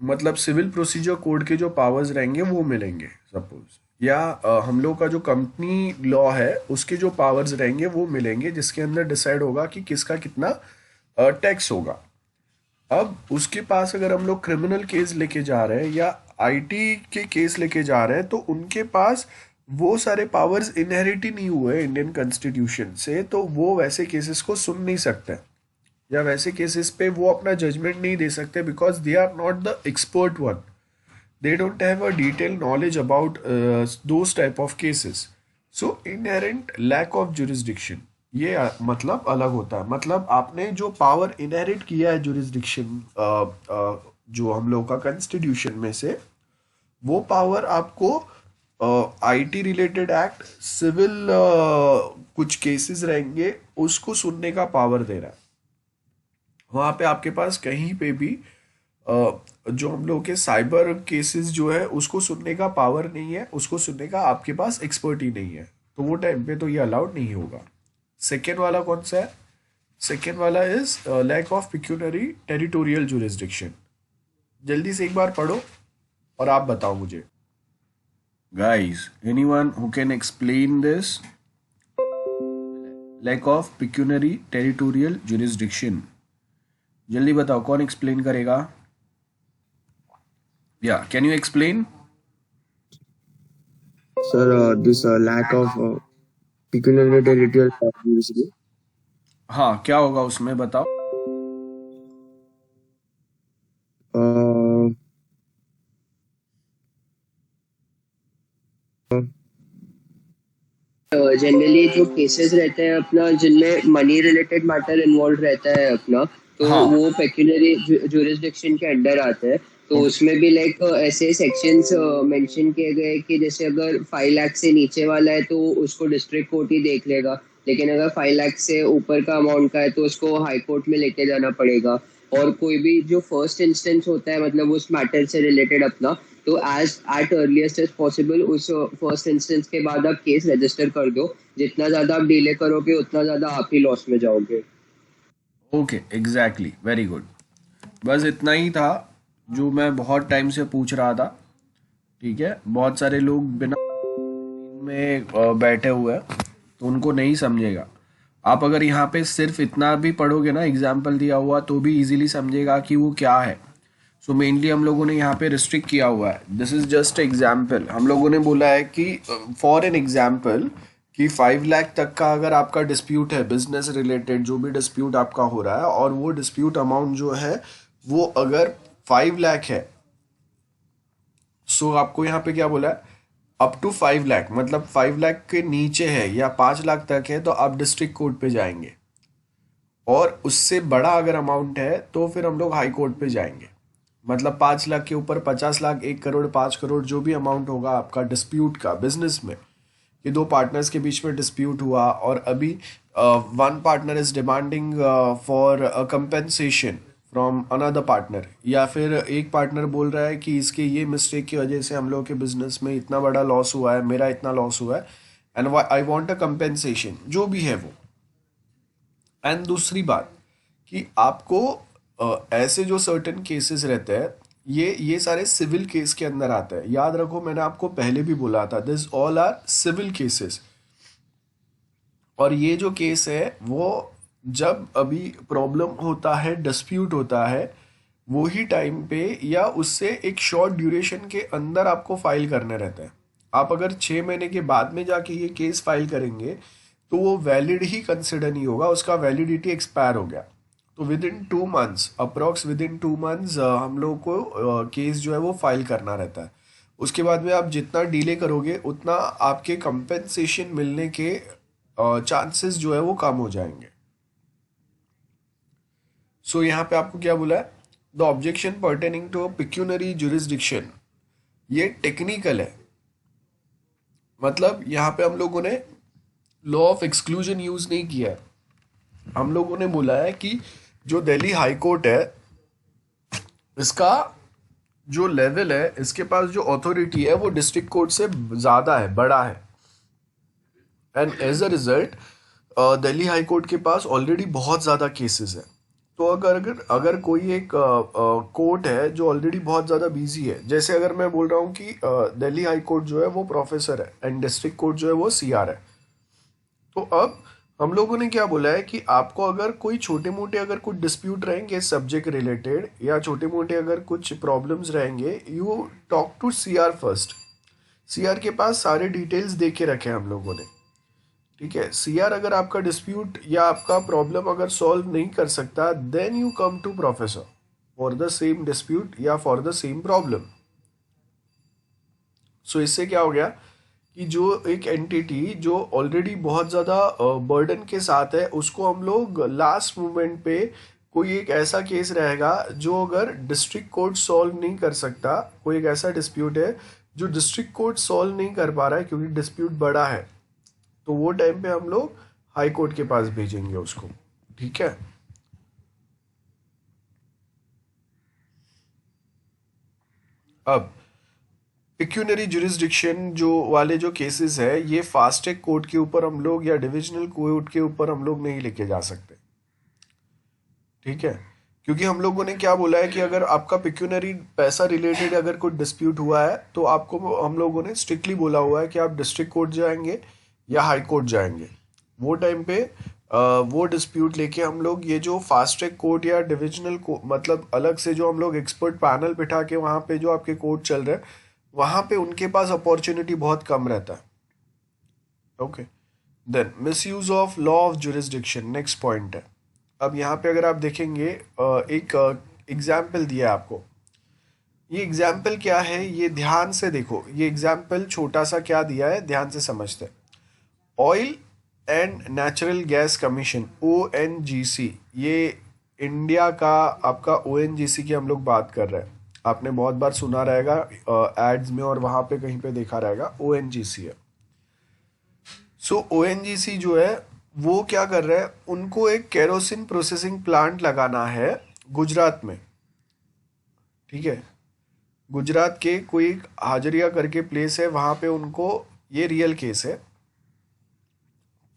मतलब सिविल प्रोसीजर कोड के जो पावर्स रहेंगे वो मिलेंगे सपोज, या हम लोग का जो कंपनी लॉ है उसके जो पावर्स रहेंगे वो मिलेंगे, जिसके अंदर डिसाइड होगा कि किसका कितना टैक्स होगा। अब उसके पास अगर हम लोग क्रिमिनल केस लेके जा रहे हैं या आईटी के केस लेके जा रहे हैं तो उनके पास वो सारे पावर्स इनहेरिट ही नहीं हुए इंडियन कॉन्स्टिट्यूशन से, तो वो वैसे केसेस को सुन नहीं सकते या वैसे केसेस पे वो अपना जजमेंट नहीं दे सकते, because they are not the expert one, they don't have a detail knowledge about those type of cases. So inherent lack of jurisdiction, ये मतलब अलग होता है। मतलब आपने जो पावर इनहेरिट किया है जुरिस्डिक्शन जो हम लोग का कॉन्स्टिट्यूशन में से, वो पावर आपको आईटी रिलेटेड एक्ट, सिविल कुछ केसेस रहेंगे उसको सुनने का पावर दे रहा है। वहाँ पे आपके पास कहीं पे भी जो हम लोग के साइबर केसेस जो है उसको सुनने का पावर नहीं है, उसको सुनने का आपके पास एक्सपर्ट ही नहीं है, तो वो टाइम पे तो ये अलाउड नहीं होगा। सेकेंड वाला कौन सा है? सेकेंड वाला is lack of pecuniary territorial jurisdiction. जल्दी से एक बार पढ़ो और आप बताओ मुझे। Guys, anyone who can explain this? Lack of pecuniary territorial jurisdiction. जल्दी बताओ कौन एक्सप्लेन करेगा? Yeah, can you explain? Sir, this lack of pecuniary territorial jurisdiction. हाँ, क्या होगा उसमें बताओ। जनरली जो केसेस रहते हैं अपना जिनमें मनी रिलेटेड मैटर इन्वॉल्व रहता है अपना, तो हाँ। वो पेक्यूनरी जुरिस्डिक्शन के अंडर आते हैं। तो उसमें भी लाइक ऐसे सेक्शंस मेंशन किए गए कि जैसे अगर 5 लाख से नीचे वाला है तो उसको डिस्ट्रिक्ट कोर्ट ही देख लेगा, लेकिन अगर 5 लाख से ऊपर का अमाउंट का है तो उसको हाई कोर्ट में लेके जाना पड़ेगा। और कोई भी जो फर्स्ट इंस्टेंस होता है मतलब उस मैटर से रिलेटेड अपना, तो as at earliest as possible उस फर्स्ट इंस्टेंस के बाद आप केस रजिस्टर कर दो। जितना ज्यादा आप डिले करोगे उतना ज्यादा आप ही लॉस में जाओगे। Okay, exactly, very good. बस इतना ही था जो मैं बहुत टाइम से पूछ रहा था। ठीक है, बहुत सारे लोग बिना में बैठे हुए हैं तो उनको नहीं समझेगा। आप अगर यहाँ पे सिर्फ इतना भी पढ़ोगे ना, एग्जाम्पल दिया हुआ, तो भी इजीली समझेगा कि वो क्या है। सो मेनली हम लोगों ने यहाँ पे रिस्ट्रिक्ट किया हुआ है, दिस इज जस्ट एग्जाम्पल। हम लोगों ने बोला है कि फॉर एन एग्जाम्पल कि 5 लाख तक का अगर आपका डिस्प्यूट है, बिजनेस रिलेटेड जो भी डिस्प्यूट आपका हो रहा है, और वो डिस्प्यूट अमाउंट जो है वो अगर 5 लाख है, सो आपको यहाँ पे क्या बोला है, अप टू 5 लाख, मतलब 5 लाख के नीचे है या 5 लाख तक है तो आप डिस्ट्रिक्ट कोर्ट पे जाएंगे, और उससे बड़ा अगर अमाउंट है तो फिर हम लोग हाई कोर्ट पे जाएंगे। मतलब 5 लाख के ऊपर 50 लाख, 1 करोड़, 5 करोड़ जो भी अमाउंट होगा आपका डिस्प्यूट का बिजनेस में, कि दो पार्टनर्स के बीच में डिस्प्यूट हुआ और अभी one partner is demanding for a compensation from another partner, या फिर एक पार्टनर बोल रहा है कि इसके ये मिस्टेक की वजह से हम लोग के बिजनेस में इतना बड़ा लॉस हुआ है, मेरा इतना लॉस हुआ है, and I want a compensation, जो भी है वो। एंड दूसरी बात कि आपको ऐसे जो सर्टेन केसेस रहते हैं, ये सारे सिविल केस के अंदर आते हैं। याद रखो, मैंने आपको पहले भी बोला था, this all are civil cases. और ये जो केस है वो जब अभी प्रॉब्लम होता है, डिस्प्यूट होता है, वो ही टाइम पे या उससे एक शॉर्ट ड्यूरेशन के अंदर आपको फाइल करने रहते हैं। आप अगर 6 महीने के बाद में जाके ये केस फाइल करेंगे तो वो वैलिड ही कंसिडर नहीं होगा, उसका वैलिडिटी एक्सपायर हो गया। तो with in 2 months, approx with in 2 months हम लोग को केस जो है वो फाइल करना रहता है। उसके बाद में आप जितना डिले करोगे उतना आपके कंपेंसेशन मिलने के चांसेस जो है वो कम हो जाएंगे। सो यहाँ पे आपको क्या बोला है, the objection pertaining to pecuniary jurisdiction, ये टेक्निकल है। मतलब यहाँ पे हम लोगों ने लॉ ऑफ एक्सक्लूजन यूज नहीं किया है। हम लोगों ने बोला है कि जो दिल्ली हाई कोर्ट है, इसका जो लेवल है, इसके पास जो अथॉरिटी है वो डिस्ट्रिक्ट कोर्ट से ज़्यादा है, बड़ा है। And as a result Delhi high court के पास ऑलरेडी बहुत ज़्यादा केसेस है। तो अगर अगर अगर कोई एक कोर्ट है जो ऑलरेडी बहुत ज़्यादा बिजी है, जैसे अगर मैं बोल रहा हूँ कि दिल्ली हाई कोर्ट जो है वो प्रोफेसर है एंड डिस्ट्रिक्ट कोर्ट जो है वो सीआर है, तो अब हम लोगों ने क्या बोला है कि आपको अगर कोई छोटे मोटे अगर कुछ डिस्प्यूट रहेंगे सब्जेक्ट रिलेटेड, या छोटे मोटे अगर कुछ प्रॉब्लम्स रहेंगे, you talk to CR first. CR के पास सारे डिटेल्स दे के रखे हैं हम लोगों ने, ठीक है। सीआर अगर आपका डिस्प्यूट या आपका प्रॉब्लम अगर सॉल्व नहीं कर सकता, then you come to professor for the same dispute या for the same problem. So इससे क्या हो गया कि जो एक एंटिटी जो ऑलरेडी बहुत ज़्यादा बर्डन के साथ है, उसको हम लोग लास्ट मोमेंट पे कोई एक ऐसा केस रहेगा जो अगर डिस्ट्रिक्ट कोर्ट सॉल्व नहीं कर सकता, कोई एक ऐसा डिस्प्यूट है जो डिस्ट्रिक्ट कोर्ट सॉल्व नहीं कर पा रहा है क्योंकि डिस्प्यूट बड़ा है, तो वो टाइम पे हम लोग हाई कोर्ट के पास भेजेंगे उसको, ठीक है। अब पिक्यूनरी जुरिस्डिक्शन जो वाले जो केसेस है, ये फास्ट ट्रैक कोर्ट के ऊपर हम लोग या डिविजनल कोर्ट के ऊपर हम लोग नहीं लेके जा सकते, ठीक है। क्योंकि हम लोगों ने क्या बोला है कि अगर आपका पिक्यूनरी पैसा रिलेटेड अगर कोई डिस्प्यूट हुआ है, तो आपको हम लोगों ने स्ट्रिक्टली बोला हुआ है कि आप डिस्ट्रिक्ट कोर्ट जाएंगे या हाई कोर्ट जाएंगे। वो टाइम पे वो डिस्प्यूट लेके हम लोग ये जो फास्ट ट्रैक कोर्ट या डिविजनल मतलब अलग से जो हम लोग एक्सपर्ट पैनल बिठा के वहाँ पे जो आपके कोर्ट चल रहे हैं, वहाँ पे उनके पास अपॉर्चुनिटी बहुत कम रहता है, okay. Then misuse of law of jurisdiction next point है। अब यहाँ पे अगर आप देखेंगे एक एग्जाम्पल दिया है आपको। ये एग्जाम्पल क्या है, ये ध्यान से देखो, ये एग्जाम्पल छोटा सा क्या दिया है, ध्यान से समझते हैं। Oil and natural gas commission ONGC, ये इंडिया का आपका ONGC की हम लोग बात कर रहे हैं। आपने बहुत बार सुना रहेगा एड्स में और वहाँ पे कहीं पे देखा रहेगा ONGC है। सो ONGC जो है वो क्या कर रहा है, उनको एक केरोसिन प्रोसेसिंग प्लांट लगाना है गुजरात में, ठीक है। गुजरात के कोई हाजरिया करके प्लेस है, वहाँ पे उनको, ये रियल केस है,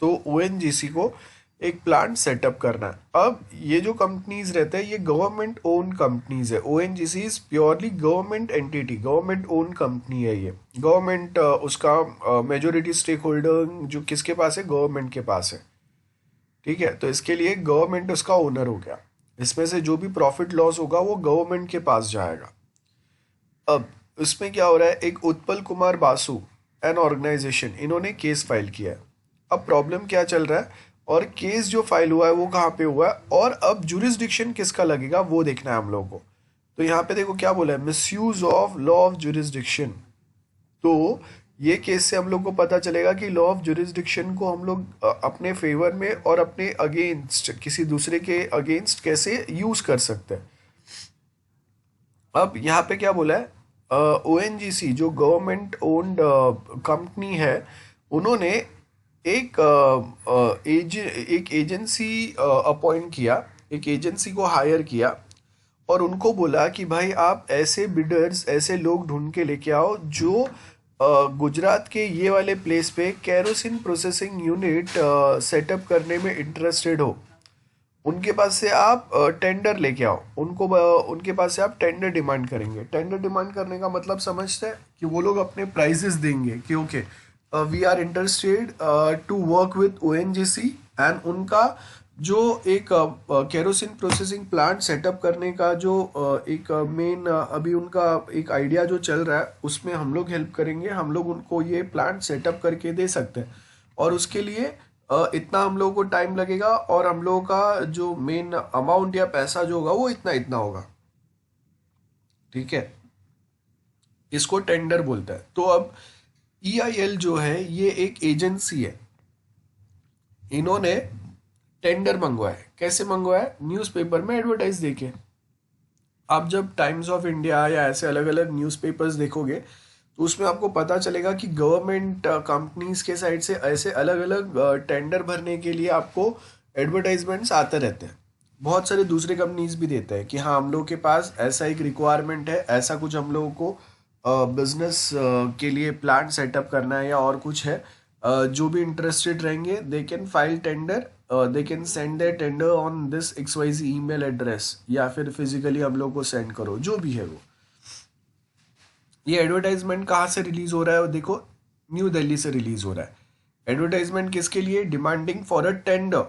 तो ONGC को एक प्लांट सेटअप करना है। अब ये जो कंपनीज रहते हैं ये गवर्नमेंट ओन कंपनीज है। ONGC is purely government entity, government own company है ये। गवर्नमेंट उसका मेजोरिटी स्टेक होल्डर जो किसके पास है, गवर्नमेंट के पास है, ठीक है। तो इसके लिए गवर्नमेंट उसका ओनर हो गया, इसमें से जो भी प्रॉफिट लॉस होगा वो गवर्नमेंट के पास जाएगा। अब इसमें क्या हो रहा है, एक उत्पल कुमार बासु एन ऑर्गेनाइजेशन, इन्होंने केस फाइल किया है। अब प्रॉब्लम क्या चल रहा है और केस जो फाइल हुआ है वो कहाँ पे हुआ है, और अब जुरिस्डिक्शन किसका लगेगा वो देखना है हम लोगों को। तो यहाँ पे देखो क्या बोला है, misuse of law of jurisdiction. तो ये केस से हम लोग को पता चलेगा कि लॉ ऑफ जुरिस्डिक्शन को हम लोग अपने फेवर में और अपने अगेंस्ट, किसी दूसरे के अगेंस्ट कैसे यूज कर सकते हैं। अब यहाँ पे क्या बोला है, ONGC जो गवर्नमेंट ओन्ड कंपनी है, उन्होंने एक एक एजेंसी अपॉइंट किया, एक एजेंसी को हायर किया और उनको बोला कि भाई आप ऐसे बिडर्स, ऐसे लोग ढूंढ के लेके आओ जो गुजरात के ये वाले प्लेस पे केरोसिन प्रोसेसिंग यूनिट सेटअप करने में इंटरेस्टेड हो। उनके पास से आप टेंडर लेके आओ, उनके पास से आप टेंडर डिमांड करेंगे। टेंडर डिमांड करने का मतलब समझते हैं कि वो लोग अपने प्राइजेस देंगे कि okay we are interested to work with ONGC, and उनका जो एक केरोसिन प्रोसेसिंग प्लांट सेटअप करने का जो एक मेन अभी उनका एक आइडिया जो चल रहा है, उसमें हम लोग हेल्प करेंगे। हम लोग उनको ये प्लांट सेटअप करके दे सकते हैं और उसके लिए इतना हम लोगों को टाइम लगेगा और हम लोगों का जो मेन अमाउंट या पैसा जो होगा वो इतना इतना होगा, ठीक है। इसको टेंडर बोलता है। तो अब EIL जो है ये एक एजेंसी है, इन्होंने टेंडर मंगवाया। कैसे मंगवाया, न्यूज़पेपर में एडवर्टाइज देके। आप जब टाइम्स ऑफ इंडिया या ऐसे अलग अलग न्यूज़पेपर्स देखोगे तो उसमें आपको पता चलेगा कि गवर्नमेंट कंपनीज के साइड से ऐसे अलग अलग टेंडर भरने के लिए आपको एडवर्टाइजमेंट्स आते रहते हैं। बहुत सारे दूसरे कंपनीज भी देते हैं कि हाँ हम लोग के पास ऐसा एक रिक्वायरमेंट है, ऐसा कुछ हम लोगों को बिजनेस के लिए प्लान सेटअप करना है या और कुछ है। जो भी इंटरेस्टेड रहेंगे they can file tender, they can send their tender on this XYZ email address, या फिर फिजिकली हम लोग को सेंड करो, जो भी है वो। ये एडवर्टाइजमेंट कहाँ से रिलीज हो रहा है? देखो, न्यू दिल्ली से रिलीज हो रहा है। एडवर्टाइजमेंट किसके लिए? Demanding for a tender.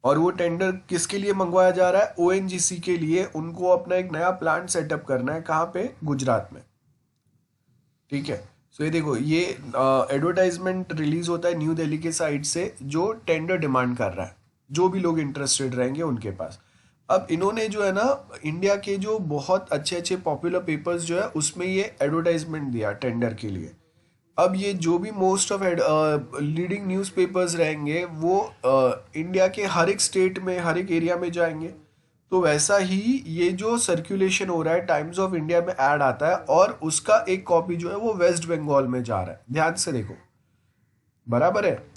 और वो टेंडर किसके लिए मंगवाया जा रहा है? ONGC के लिए। उनको अपना एक नया प्लांट सेटअप करना है, कहाँ पे? गुजरात में। ठीक है, सो ये देखो, ये एडवर्टाइजमेंट रिलीज होता है न्यू दिल्ली के साइड से, जो टेंडर डिमांड कर रहा है, जो भी लोग इंटरेस्टेड रहेंगे उनके पास। अब इन्होंने जो है ना, इंडिया के जो बहुत अच्छे अच्छे पॉपुलर पेपर्स जो है उसमें ये एडवर्टाइजमेंट दिया टेंडर के लिए। अब ये जो भी मोस्ट ऑफ लीडिंग न्यूज़पेपर्स रहेंगे वो इंडिया के हर एक स्टेट में, हर एक एरिया में जाएंगे। तो वैसा ही ये जो सर्कुलेशन हो रहा है, टाइम्स ऑफ इंडिया में ऐड आता है और उसका एक कॉपी जो है वो वेस्ट बंगाल में जा रहा है। ध्यान से देखो, बराबर है।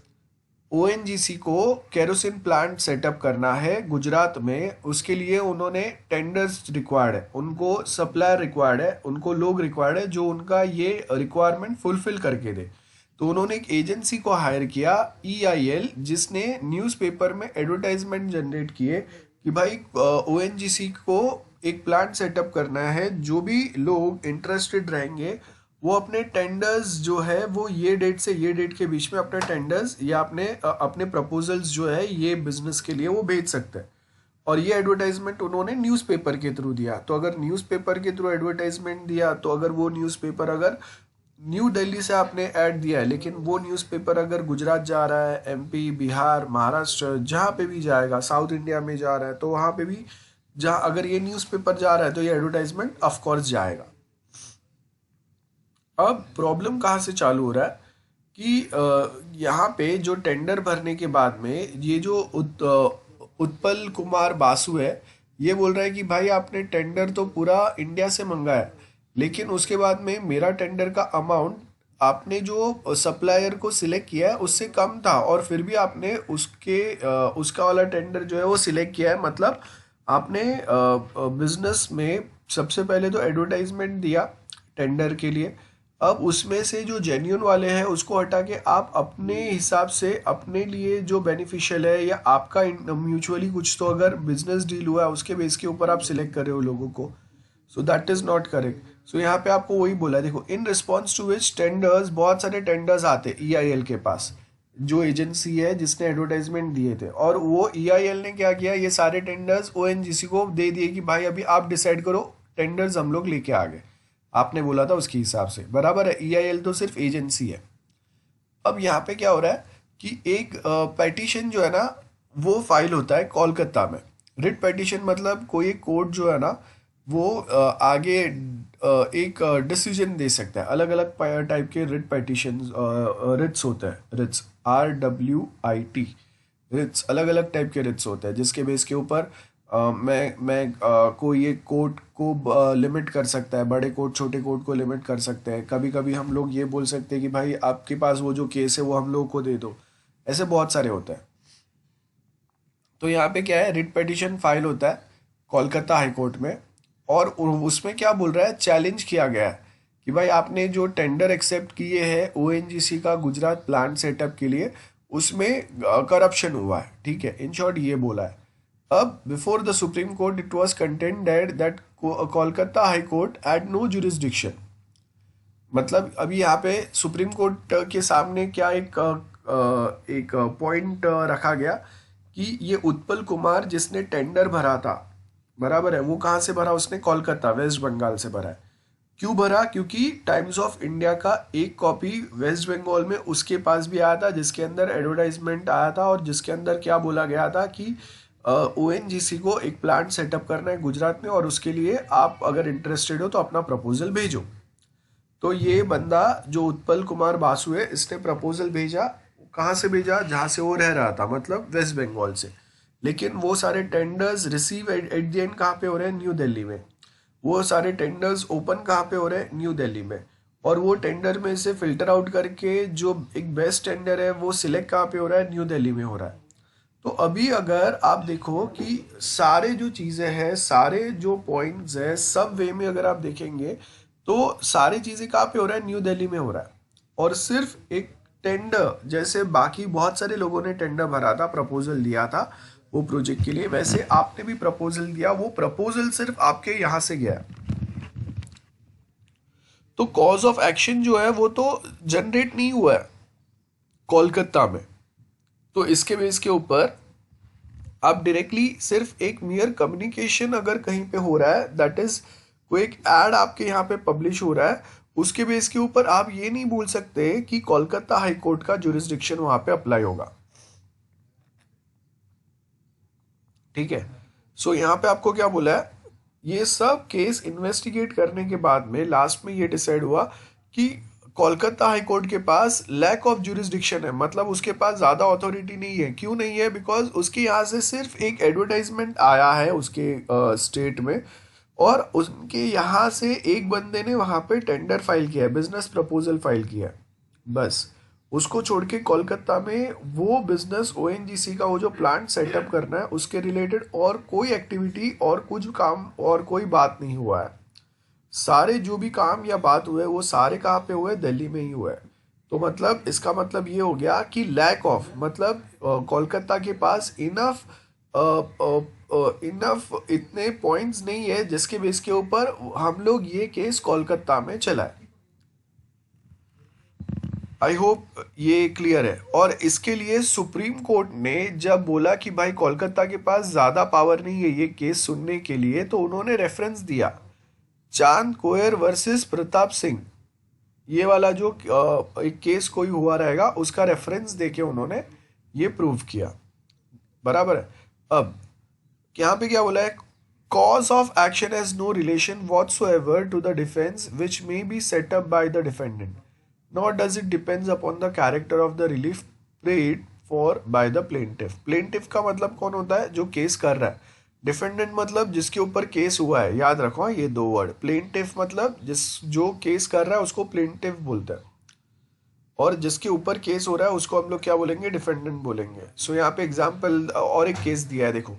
ONGC को केरोसिन प्लांट सेटअप करना है गुजरात में, उसके लिए उन्होंने टेंडर्स रिक्वायर्ड है, उनको सप्लायर रिक्वायर्ड है, उनको लोग रिक्वायर्ड है जो उनका ये रिक्वायरमेंट फुलफिल करके दे। तो उन्होंने एक एजेंसी को हायर किया, EIL, जिसने न्यूज़पेपर में एडवर्टाइजमेंट जनरेट किए कि भाई ONGC को एक प्लांट सेटअप करना है, जो भी लोग इंटरेस्टेड रहेंगे वो अपने टेंडर्स जो है वो ये डेट से ये डेट के बीच में अपने टेंडर्स या अपने प्रपोजल्स जो है ये बिजनेस के लिए वो भेज सकते हैं। और ये एडवर्टाइजमेंट उन्होंने न्यूज़पेपर के थ्रू दिया। तो अगर न्यूज़पेपर के थ्रू एडवर्टाइजमेंट दिया, तो अगर वो न्यूज़पेपर अगर न्यू दिल्ली से आपने ऐड दिया है, लेकिन वो न्यूज़पेपर अगर गुजरात जा रहा है, MP, बिहार, महाराष्ट्र, जहाँ पे भी जाएगा, साउथ इंडिया में जा रहा है, तो वहाँ पे भी जहाँ अगर ये न्यूज़पेपर जा रहा है तो ये एडवर्टाइजमेंट ऑफकोर्स जाएगा। अब प्रॉब्लम कहाँ से चालू हो रहा है कि यहाँ पे जो टेंडर भरने के बाद में ये जो उत्पल कुमार बासु है, ये बोल रहा है कि भाई आपने टेंडर तो पूरा इंडिया से मंगा है, लेकिन उसके बाद में मेरा टेंडर का अमाउंट आपने जो सप्लायर को सिलेक्ट किया है उससे कम था, और फिर भी आपने उसका वाला टेंडर जो है वो सिलेक्ट किया है। मतलब आपने बिजनेस में सबसे पहले तो एडवर्टाइजमेंट दिया टेंडर के लिए, अब उसमें से जो जेन्युइन वाले हैं उसको हटा के आप अपने हिसाब से अपने लिए जो बेनिफिशियल है या आपका म्यूचुअली कुछ तो अगर बिजनेस डील हुआ है उसके बेस के ऊपर आप सिलेक्ट कर रहे हो लोगों को। So that is not correct. So यहाँ पे आपको वही बोला है, देखो, in response to which tenders, बहुत सारे टेंडर्स आते EIL के पास, जो एजेंसी है जिसने एडवर्टाइजमेंट दिए थे, और वो EIL ने क्या किया, ये सारे टेंडर्स ONGC को दे दिए कि भाई अभी आप डिसाइड करो, टेंडर्स हम लोग लेके आ गए, आपने बोला था उसके हिसाब से, बराबर है। EIL तो सिर्फ एजेंसी है। अब यहाँ पे क्या हो रहा है कि एक पेटिशन जो है ना वो फाइल होता है कोलकाता में। रिट पेटिशन मतलब कोई एक कोर्ट जो है ना वो आगे एक डिसीजन दे सकता है। अलग अलग टाइप के रिट पेटिशन रिट्स होते हैं, रिट्स RWIT, रिट्स, अलग अलग टाइप के रिट्स होते हैं जिसके बेस के ऊपर कोई एक कोर्ट को लिमिट कर सकता है, बड़े कोर्ट छोटे कोर्ट को लिमिट कर सकते हैं। कभी कभी हम लोग ये बोल सकते हैं कि भाई आपके पास वो जो केस है वो हम लोग को दे दो, ऐसे बहुत सारे होते हैं। तो यहाँ पे क्या है, रिट पिटीशन फाइल होता है कोलकाता हाई कोर्ट में, और उसमें क्या बोल रहा है, चैलेंज किया गया है कि भाई आपने जो टेंडर एक्सेप्ट किए हैं ONGC का गुजरात प्लांट सेटअप के लिए, उसमें करप्शन हुआ है। ठीक है, इन शॉर्ट ये बोला है। अब before the supreme court it was contended that Kolkata high court had no jurisdiction. मतलब अभी यहाँ पे सुप्रीम कोर्ट के सामने क्या एक पॉइंट रखा गया कि ये उत्पल कुमार जिसने टेंडर भरा था, बराबर है, वो कहाँ से भरा, उसने कोलकाता वेस्ट बंगाल से भरा है। क्यों भरा? क्योंकि टाइम्स ऑफ इंडिया का एक कॉपी वेस्ट बंगाल में उसके पास भी आया था, जिसके अंदर एडवर्टाइजमेंट आया था और जिसके अंदर क्या बोला गया था कि ONGC को एक प्लांट सेटअप करना है गुजरात में, और उसके लिए आप अगर इंटरेस्टेड हो तो अपना प्रपोजल भेजो। तो ये बंदा जो उत्पल कुमार बासु है, इसने प्रपोजल भेजा। कहाँ से भेजा? जहाँ से वो रह रहा था, मतलब वेस्ट बंगाल से। लेकिन वो सारे tenders receive at the end कहाँ पे हो रहे हैं? न्यू दिल्ली में। वो सारे टेंडर्स ओपन कहाँ पे हो रहे हैं? न्यू दिल्ली में। और वो टेंडर में से फिल्टर आउट करके जो एक बेस्ट टेंडर है वो सिलेक्ट कहाँ पे हो रहा है, न्यू दिल्ली में हो रहा है। तो अभी अगर आप देखो कि सारे जो चीज़ें हैं, सारे जो पॉइंट्स हैं, सब वे में अगर आप देखेंगे तो सारी चीज़ें कहाँ पे हो रहा है, न्यू दिल्ली में हो रहा है। और सिर्फ एक टेंडर, जैसे बाकी बहुत सारे लोगों ने टेंडर भरा था, प्रपोजल दिया था वो प्रोजेक्ट के लिए, वैसे आपने भी प्रपोजल दिया, वो प्रपोजल सिर्फ आपके यहाँ से गया है। तो कॉज ऑफ एक्शन जो है वो तो जनरेट नहीं हुआ है कोलकाता में। तो इसके बेस के ऊपर आप डायरेक्टली सिर्फ एक मियर कम्युनिकेशन अगर कहीं पे हो रहा है, दैट इज कोई एक एड आपके यहाँ पे पब्लिश हो रहा है, उसके बेस के ऊपर आप ये नहीं बोल सकते कि कोलकाता हाई कोर्ट का जुरिस्डिक्शन वहां पे अप्लाई होगा। ठीक है। सो यहाँ पे आपको क्या बोला है, ये सब केस इन्वेस्टिगेट करने के बाद में लास्ट में ये डिसाइड हुआ कि कोलकाता हाई कोर्ट के पास लैक ऑफ जुरिस्डिक्शन है, मतलब उसके पास ज़्यादा अथॉरिटी नहीं है। क्यों नहीं है? बिकॉज उसके यहाँ से सिर्फ एक एडवर्टाइजमेंट आया है उसके स्टेट में, और उनके यहाँ से एक बंदे ने वहाँ पे टेंडर फाइल किया है, बिजनेस प्रपोजल फाइल किया है, बस। उसको छोड़ के कोलकाता में वो बिजनेस ओएनजीसी का वो जो प्लांट सेटअप करना है उसके रिलेटेड और कोई एक्टिविटी और कुछ काम और कोई बात नहीं हुआ है। सारे जो भी काम या बात हुए वो सारे कहाँ पे हुए, दिल्ली में ही हुए। तो मतलब इसका मतलब ये हो गया कि लैक ऑफ, मतलब कोलकाता के पास इनफ इतने पॉइंट्स नहीं है जिसके बेस के ऊपर हम लोग ये केस कोलकाता में चलाए। आई होप ये क्लियर है। और इसके लिए सुप्रीम कोर्ट ने जब बोला कि भाई कोलकाता के पास ज़्यादा पावर नहीं है ये केस सुनने के लिए, तो उन्होंने रेफरेंस दिया चांद कोयर वर्सेस प्रताप सिंह, ये वाला जो एक केस कोई हुआ रहेगा उसका रेफरेंस देके उन्होंने ये प्रूव किया। बराबर है। अब यहाँ पे क्या बोला है, cause of action has no relation whatsoever to the defense which may be set up by the defendant, nor does it depends upon the character of the relief paid for by the plaintiff। plaintiff का मतलब कौन होता है, जो case कर रहा है। Defendant मतलब जिसके ऊपर केस हुआ है, याद रखो ये दो वर्ड। प्लेंटिफ मतलब जो केस कर रहा है उसको प्लेंटिफ बोलते हैं, और जिसके ऊपर केस हो रहा है उसको हम लोग क्या बोलेंगे, डिफेंडेंट बोलेंगे। सो यहाँ पे एग्जाम्पल और एक केस दिया है, देखो।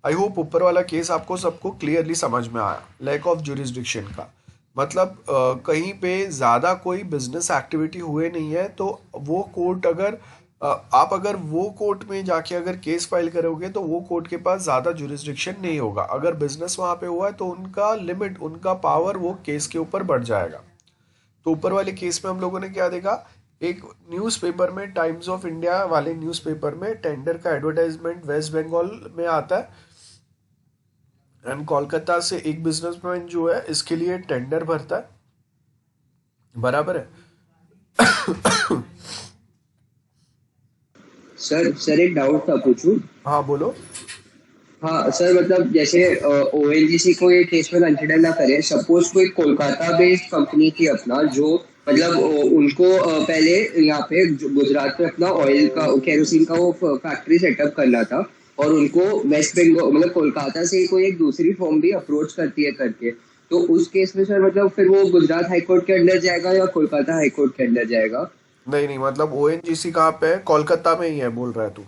आई होप ऊपर वाला केस आपको सबको क्लियरली समझ में आया। लैक ऑफ जुरिस्डिक्शन का मतलब कहीं पे ज़्यादा कोई बिजनेस एक्टिविटी हुए नहीं है, तो वो कोर्ट अगर आप अगर वो कोर्ट में जाके अगर केस फाइल करोगे तो वो कोर्ट के पास ज़्यादा जुरिस्डिक्शन नहीं होगा। अगर बिजनेस वहाँ पे हुआ है तो उनका लिमिट, उनका पावर वो केस के ऊपर बढ़ जाएगा। तो ऊपर वाले केस में हम लोगों ने क्या देखा, एक न्यूज़पेपर में, टाइम्स ऑफ इंडिया वाले न्यूज़पेपर में टेंडर का एडवर्टाइजमेंट वेस्ट बंगाल में आता है, एंड कोलकाता से एक बिजनेसमैन जो है इसके लिए टेंडर भरता है। बराबर है। सर एक डाउट था पूछूं। हाँ बोलो। हाँ सर, मतलब जैसे ओएनजीसी को ये केस में कंसिडर ना करें, सपोज कोई कोलकाता बेस्ड कंपनी थी अपना, जो मतलब उनको पहले यहाँ पे गुजरात में अपना ऑयल का, केरोसिन का वो फैक्ट्री सेटअप करना था, और उनको वेस्ट बंगाल मतलब कोलकाता से ही कोई एक दूसरी फॉर्म भी अप्रोच करती है करके, तो उस केस में सर मतलब फिर वो गुजरात हाईकोर्ट के अंदर जाएगा या कोलकाता हाईकोर्ट के अंदर जाएगा? नहीं नहीं, मतलब ओएनजीसी कहाँ पे है, कोलकाता में ही है बोल रहा है तू।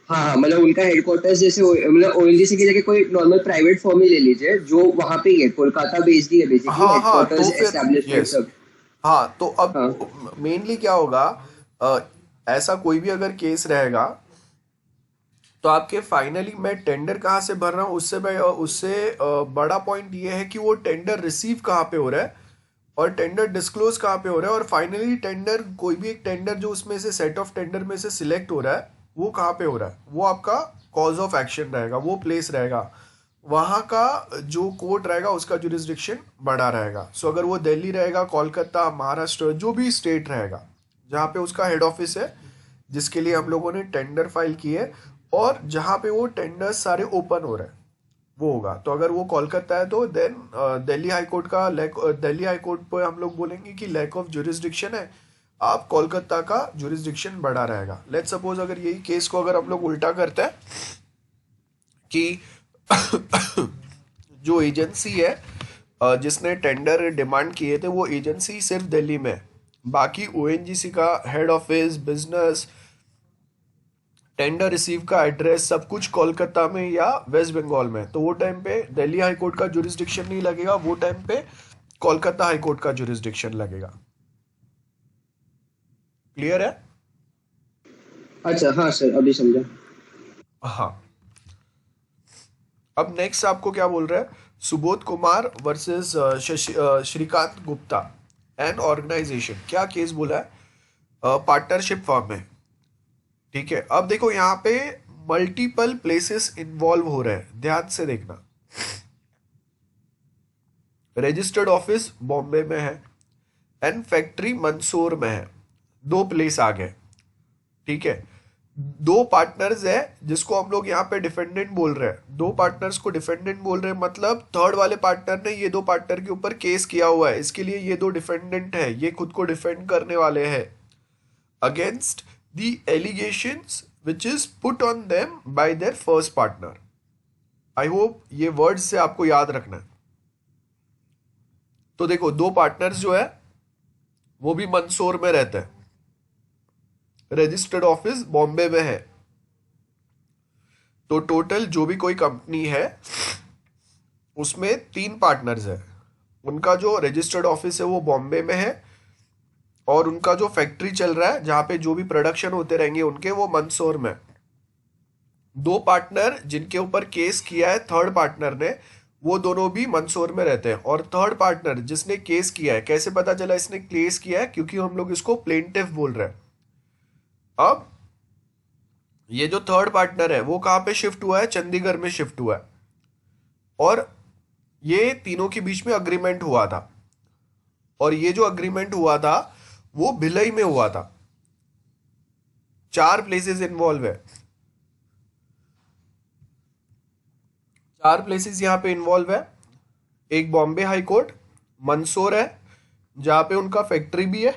हाँ हाँ, मतलब उनका हेडक्वार्टर्स जैसे मतलब ओएनजीसी की जगह कोई नॉर्मल प्राइवेट फर्म ही ले लीजिए जो वहां पे ही है, कोलकाता बेस्ड ही है बेसिकली, हाँ हाँ, तो हेडक्वार्टर्स फिर एस्टैब्लिशमेंट यस। सब। हाँ तो हाँ अब मेनली क्या होगा, अ, ऐसा कोई भी अगर केस रहेगा तो आपके फाइनली मैं टेंडर कहाँ से भर रहा हूँ, उससे बड़ा पॉइंट ये है कि वो टेंडर रिसीव कहाँ पे हो रहा है और टेंडर डिस्क्लोज कहाँ पे हो रहा है, और फाइनली टेंडर, कोई भी एक टेंडर जो उसमें से सेट ऑफ टेंडर में से सिलेक्ट हो रहा है वो कहाँ पे हो रहा है, वो आपका कॉज ऑफ एक्शन रहेगा, वो प्लेस रहेगा। वहाँ का जो कोर्ट रहेगा उसका जुरिस्डिक्शन बड़ा रहेगा। सो अगर वो दिल्ली रहेगा, कोलकाता, महाराष्ट्र, जो भी स्टेट रहेगा जहाँ पे उसका हेड ऑफिस है, जिसके लिए हम लोगों ने टेंडर फाइल की है, और जहाँ पे वो टेंडर सारे ओपन हो रहे हैं वो होगा। तो अगर वो कोलकाता है तो देन दिल्ली हाई कोर्ट का दिल्ली हाई कोर्ट पे हम लोग बोलेंगे कि लैक ऑफ जुरिस्डिक्शन है, आप कोलकाता का जुरिस्डिक्शन बड़ा रहेगा। लेट्स सपोज अगर यही केस को अगर हम लोग उल्टा करते हैं कि जो एजेंसी है जिसने टेंडर डिमांड किए थे वो एजेंसी सिर्फ दिल्ली में है। बाकी ओएनजीसी का head office, business, tender receive का एड्रेस सब कुछ कोलकाता में या वेस्ट बंगाल में। तो वो टाइम पे दिल्ली हाई कोर्ट का जुरिस्डिक्शन नहीं लगेगा, वो टाइम पे कोलकाता हाई कोर्ट का जुरिस्डिक्शन लगेगा। क्लियर है? अच्छा, हाँ सर, अभी समझा। हाँ। अब नेक्स्ट आपको क्या बोल रहा है, Subodh Kumar versus Shrikant Gupta and organisation. क्या केस बोला है? पार्टनरशिप फर्म है। ठीक है, अब देखो यहाँ पे मल्टीपल प्लेसेस इन्वॉल्व हो रहे हैं, ध्यान से देखना। रजिस्टर्ड ऑफिस बॉम्बे में है एंड फैक्ट्री मंदसौर में है, 2 प्लेस आ गए। ठीक है, 2 पार्टनर्स है जिसको हम लोग यहाँ पे डिफेंडेंट बोल रहे हैं। 2 पार्टनर्स को डिफेंडेंट बोल रहे हैं, मतलब थर्ड वाले पार्टनर ने ये 2 पार्टनर के ऊपर केस किया हुआ है, इसके लिए ये 2 डिफेंडेंट है, ये खुद को डिफेंड करने वाले हैं against the allegations which is put on them by there first partner. I hope ये वर्ड्स से आपको याद रखना है। तो देखो 2 पार्टनर्स जो है वो भी मंदसौर में रहते हैं, रजिस्टर्ड ऑफिस बॉम्बे में है। तो टोटल जो भी कोई कंपनी है उसमें 3 पार्टनर्स है। उनका जो रजिस्टर्ड ऑफिस है वो बॉम्बे में है और उनका जो फैक्ट्री चल रहा है जहां पे जो भी प्रोडक्शन होते रहेंगे उनके, वो मंदसौर में। 2 पार्टनर जिनके ऊपर केस किया है थर्ड पार्टनर ने, वो दोनों भी मंदसौर में रहते हैं। और थर्ड पार्टनर जिसने केस किया है, कैसे पता चला इसने केस किया है? क्योंकि हम लोग इसको प्लेंटिफ बोल रहे हैं। अब ये जो थर्ड पार्टनर है वो कहां पे शिफ्ट हुआ है? चंडीगढ़ में शिफ्ट हुआ है। और ये तीनों के बीच में अग्रीमेंट हुआ था, और ये जो अग्रीमेंट हुआ था वो भिलाई में हुआ था। 4 प्लेसेस इन्वॉल्व है, 4 प्लेसेस यहां पे इन्वॉल्व है। एक बॉम्बे हाई कोर्ट, मंदसौर है जहां पे उनका फैक्ट्री भी है,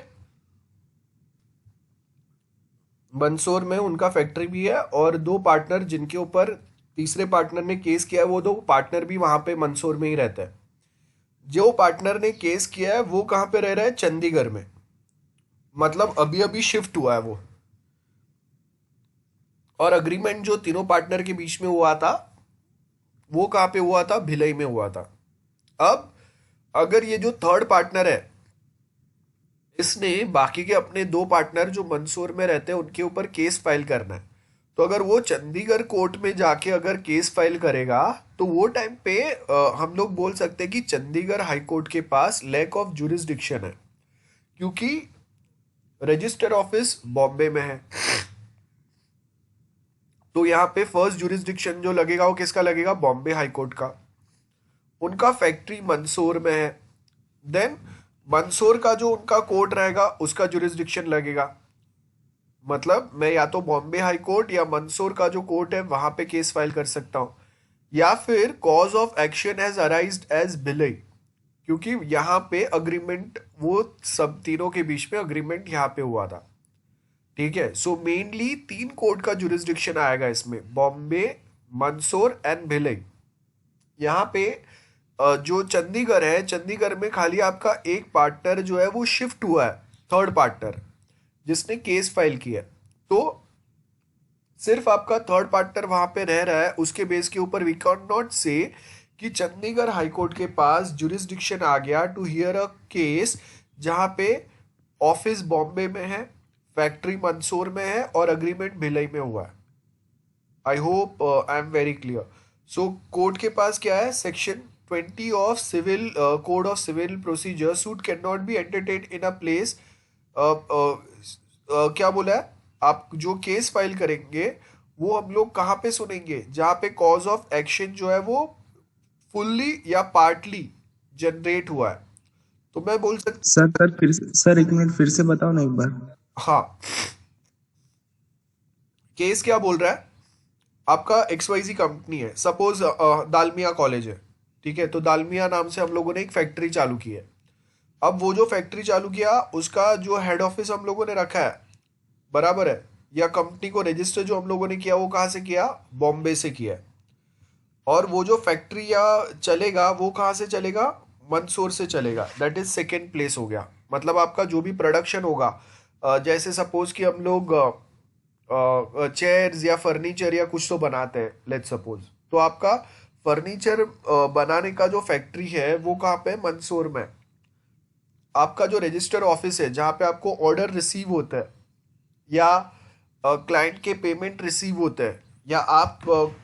मंदसौर में उनका फैक्ट्री भी है, और 2 पार्टनर जिनके ऊपर तीसरे पार्टनर ने केस किया है वो 2 पार्टनर भी वहां पे मंदसौर में ही रहते हैं। जो पार्टनर ने केस किया है वो कहां पे रह रहा है? चंडीगढ़ में, मतलब अभी अभी शिफ्ट हुआ है वो। और अग्रीमेंट जो तीनों पार्टनर के बीच में हुआ था वो कहां पे हुआ था? भिलाई में हुआ था। अब अगर ये जो थर्ड पार्टनर है इसने बाकी के अपने 2 पार्टनर जो मंदसौर में रहते हैं उनके ऊपर केस फाइल करना है, तो अगर वो चंडीगढ़ कोर्ट में जाके अगर केस फाइल करेगा तो वो टाइम पे हम लोग बोल सकते हैं कि चंडीगढ़ हाई कोर्ट के पास लैक ऑफ जुरिस्डिक्शन है, क्योंकि रजिस्टर ऑफिस बॉम्बे में है। तो यहाँ पे फर्स्ट जुरिस्डिक्शन जो लगेगा वो किसका लगेगा? बॉम्बे हाई कोर्ट का। उनका फैक्ट्री मंदसौर में है, देन मंदसौर का जो उनका कोर्ट रहेगा उसका जुरिस्डिक्शन लगेगा। मतलब मैं या तो बॉम्बे हाई कोर्ट या मंदसौर का जो कोर्ट है वहां पे केस फाइल कर सकता हूं, या फिर cause of action has arisen as Bhilai, क्योंकि यहाँ पे अग्रीमेंट, वो सब तीनों के बीच में अग्रीमेंट यहाँ पे हुआ था। ठीक है, सो मेनली 3 कोर्ट का जुरिस्डिक्शन आएगा इसमें, बॉम्बे, मंदसौर एंड भिलाई। यहाँ पे जो चंडीगढ़ है, चंडीगढ़ में खाली आपका एक पार्टनर जो है वो शिफ्ट हुआ है, थर्ड पार्टनर जिसने केस फाइल किया है। तो सिर्फ आपका थर्ड पार्टनर वहां पे रह रहा है, उसके बेस के ऊपर वी कैन नॉट से कि चंडीगढ़ हाई कोर्ट के पास जुरिस्डिक्शन आ गया टू हियर अ केस जहां पे ऑफिस बॉम्बे में है, फैक्ट्री मंदसौर में है और अग्रीमेंट भिलाई में हुआ है। I hope I am very clear. So court के पास क्या है? Section 20 of civil code of civil procedure, suit can not be entertained in a place. क्या बोला है? आप जो केस फाइल करेंगे वो हम लोग कहाँ पे सुनेंगे? जहाँ पे कॉज ऑफ एक्शन जो है वो फुल्ली या पार्टली जनरेट हुआ है। तो मैं बोल सकता, सर 1 मिनट फिर से बताओ ना एक बार। हाँ, केस क्या बोल रहा है? आपका XYZ कंपनी है, सपोज दालमिया कॉलेज है, ठीक है, तो दालमिया नाम से हम लोगों ने एक फैक्ट्री चालू की है। अब वो जो फैक्ट्री चालू किया उसका जो हेड ऑफिस हम लोगों ने रखा है, बराबर है, या कंपनी को रजिस्टर जो हम लोगों ने किया वो कहाँ से किया? बॉम्बे से किया है। और वो जो फैक्ट्री या चलेगा वो कहाँ से चलेगा? मंदसौर से चलेगा, दैट इज सेकेंड प्लेस हो गया। मतलब आपका जो भी प्रोडक्शन होगा, जैसे सपोज कि हम लोग चेयर्स या फर्नीचर या कुछ तो बनाते हैं, लेट्स सपोज, तो आपका फर्नीचर बनाने का जो फैक्ट्री है वो कहाँ पे है? मंदसौर में। आपका जो रजिस्टर ऑफिस है जहाँ पे आपको ऑर्डर रिसीव होता है या क्लाइंट के पेमेंट रिसीव होते हैं या आप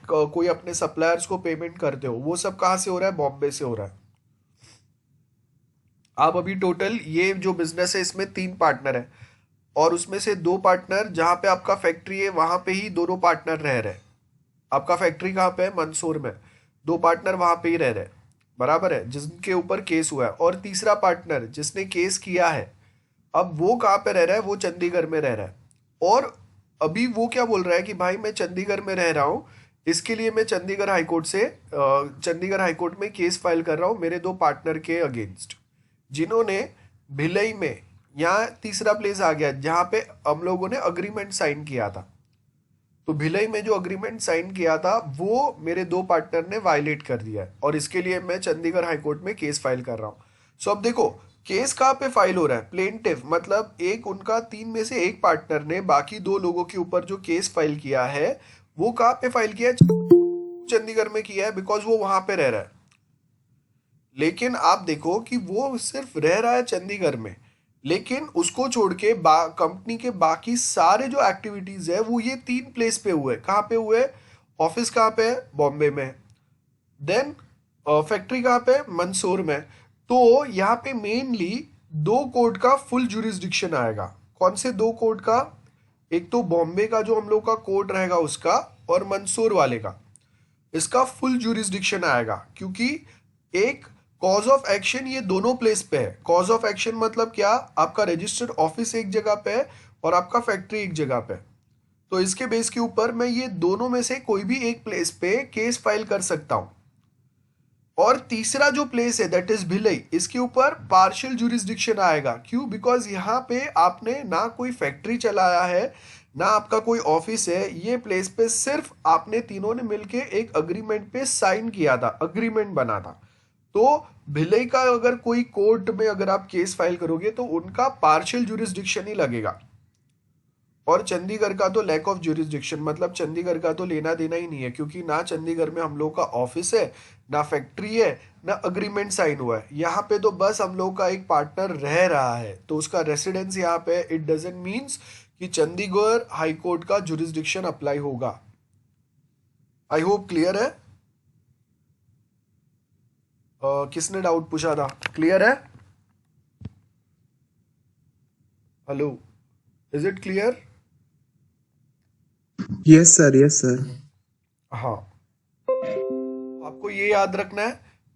कोई अपने सप्लायर्स को पेमेंट करते हो, वो सब कहाँ से हो रहा है? बॉम्बे से हो रहा है। आप अभी टोटल ये जो बिजनेस है इसमें 3 पार्टनर है और उसमें से 2 पार्टनर जहाँ पे आपका फैक्ट्री है वहां पे ही दोनों पार्टनर रह रहे हैं। आपका फैक्ट्री कहाँ पे है? मंदसौर में। 2 पार्टनर वहां पे ही रह रहे हैं, बराबर है, जिनके ऊपर केस हुआ है। और तीसरा पार्टनर जिसने केस किया है, अब वो कहाँ पे रह रहा है? वो चंडीगढ़ में रह रहा है। और अभी वो क्या बोल रहा है कि भाई मैं चंडीगढ़ में रह रहा हूँ, इसके लिए मैं चंडीगढ़ हाईकोर्ट से चंडीगढ़ हाईकोर्ट में केस फाइल कर रहा हूँ मेरे 2 पार्टनर के अगेंस्ट, जिन्होंने भिलई में, यहाँ तीसरा प्लेस आ गया जहां पे हम लोगों ने अग्रीमेंट साइन किया था। तो भिलई में जो अग्रीमेंट साइन किया था वो मेरे 2 पार्टनर ने वायलेट कर दिया है और इसके लिए मैं चंडीगढ़ हाईकोर्ट में केस फाइल कर रहा हूँ। सो अब देखो केस कहाँ पे फाइल हो रहा है? प्लेंटिफ मतलब एक उनका 3 में से एक पार्टनर ने बाकी 2 लोगों के ऊपर जो केस फाइल किया है वो कहाँ पे फाइल किया है? चंडीगढ़ में किया है, बिकॉज वो वहां पे रह रहा है। लेकिन आप देखो कि वो सिर्फ रह रहा है चंडीगढ़ में, लेकिन उसको छोड़ के कंपनी के बाकी सारे जो एक्टिविटीज है वो ये 3 प्लेस पे हुए। कहाँ पे हुए? ऑफिस कहाँ पे है? बॉम्बे में। देन फैक्ट्री कहाँ पे है? मंदसौर में। तो यहाँ पे मेनली 2 कोर्ट का फुल जुरिस्डिक्शन आएगा। कौन से 2 कोर्ट का? एक तो बॉम्बे का जो हम लोग का कोर्ट रहेगा उसका, और मंदसौर वाले का, इसका फुल जुरिस्डिक्शन आएगा। क्योंकि एक कॉज ऑफ एक्शन ये दोनों प्लेस पे है। कॉज ऑफ एक्शन मतलब क्या? आपका रजिस्टर्ड ऑफिस एक जगह पे है और आपका फैक्ट्री एक जगह पे है। तो इसके बेस के ऊपर मैं ये दोनों में से कोई भी एक प्लेस पे केस फाइल कर सकता हूं। और तीसरा जो प्लेस है दैट इज भिलई, इसके ऊपर पार्शियल जुरिस्डिक्शन आएगा। क्यों? बिकॉज यहाँ पे आपने ना कोई फैक्ट्री चलाया है ना आपका कोई ऑफिस है, ये प्लेस पे सिर्फ आपने तीनों ने मिलके एक अग्रीमेंट पे साइन किया था, अग्रीमेंट बना था। तो भिलई का अगर कोई कोर्ट में अगर आप केस फाइल करोगे तो उनका पार्शियल जुरिस्डिक्शन ही लगेगा। और चंडीगढ़ का तो लैक ऑफ जुरिस्डिक्शन, मतलब चंडीगढ़ का तो लेना देना ही नहीं है, क्योंकि ना चंडीगढ़ में हम लोग का ऑफिस है, ना फैक्ट्री है, ना अग्रीमेंट साइन हुआ है। यहाँ पे तो बस हम लोग का एक पार्टनर रह रहा है तो उसका रेसिडेंस यहाँ पे, इट डजंट मीन्स कि चंडीगढ़ हाई कोर्ट का जुरिस्डिक्शन अप्लाई होगा। आई होप क्लियर है। किसने डाउट पूछा था? क्लियर है? Hello, is it clear? Yes sir, yes sir. हाँ, आपको ये याद रखना है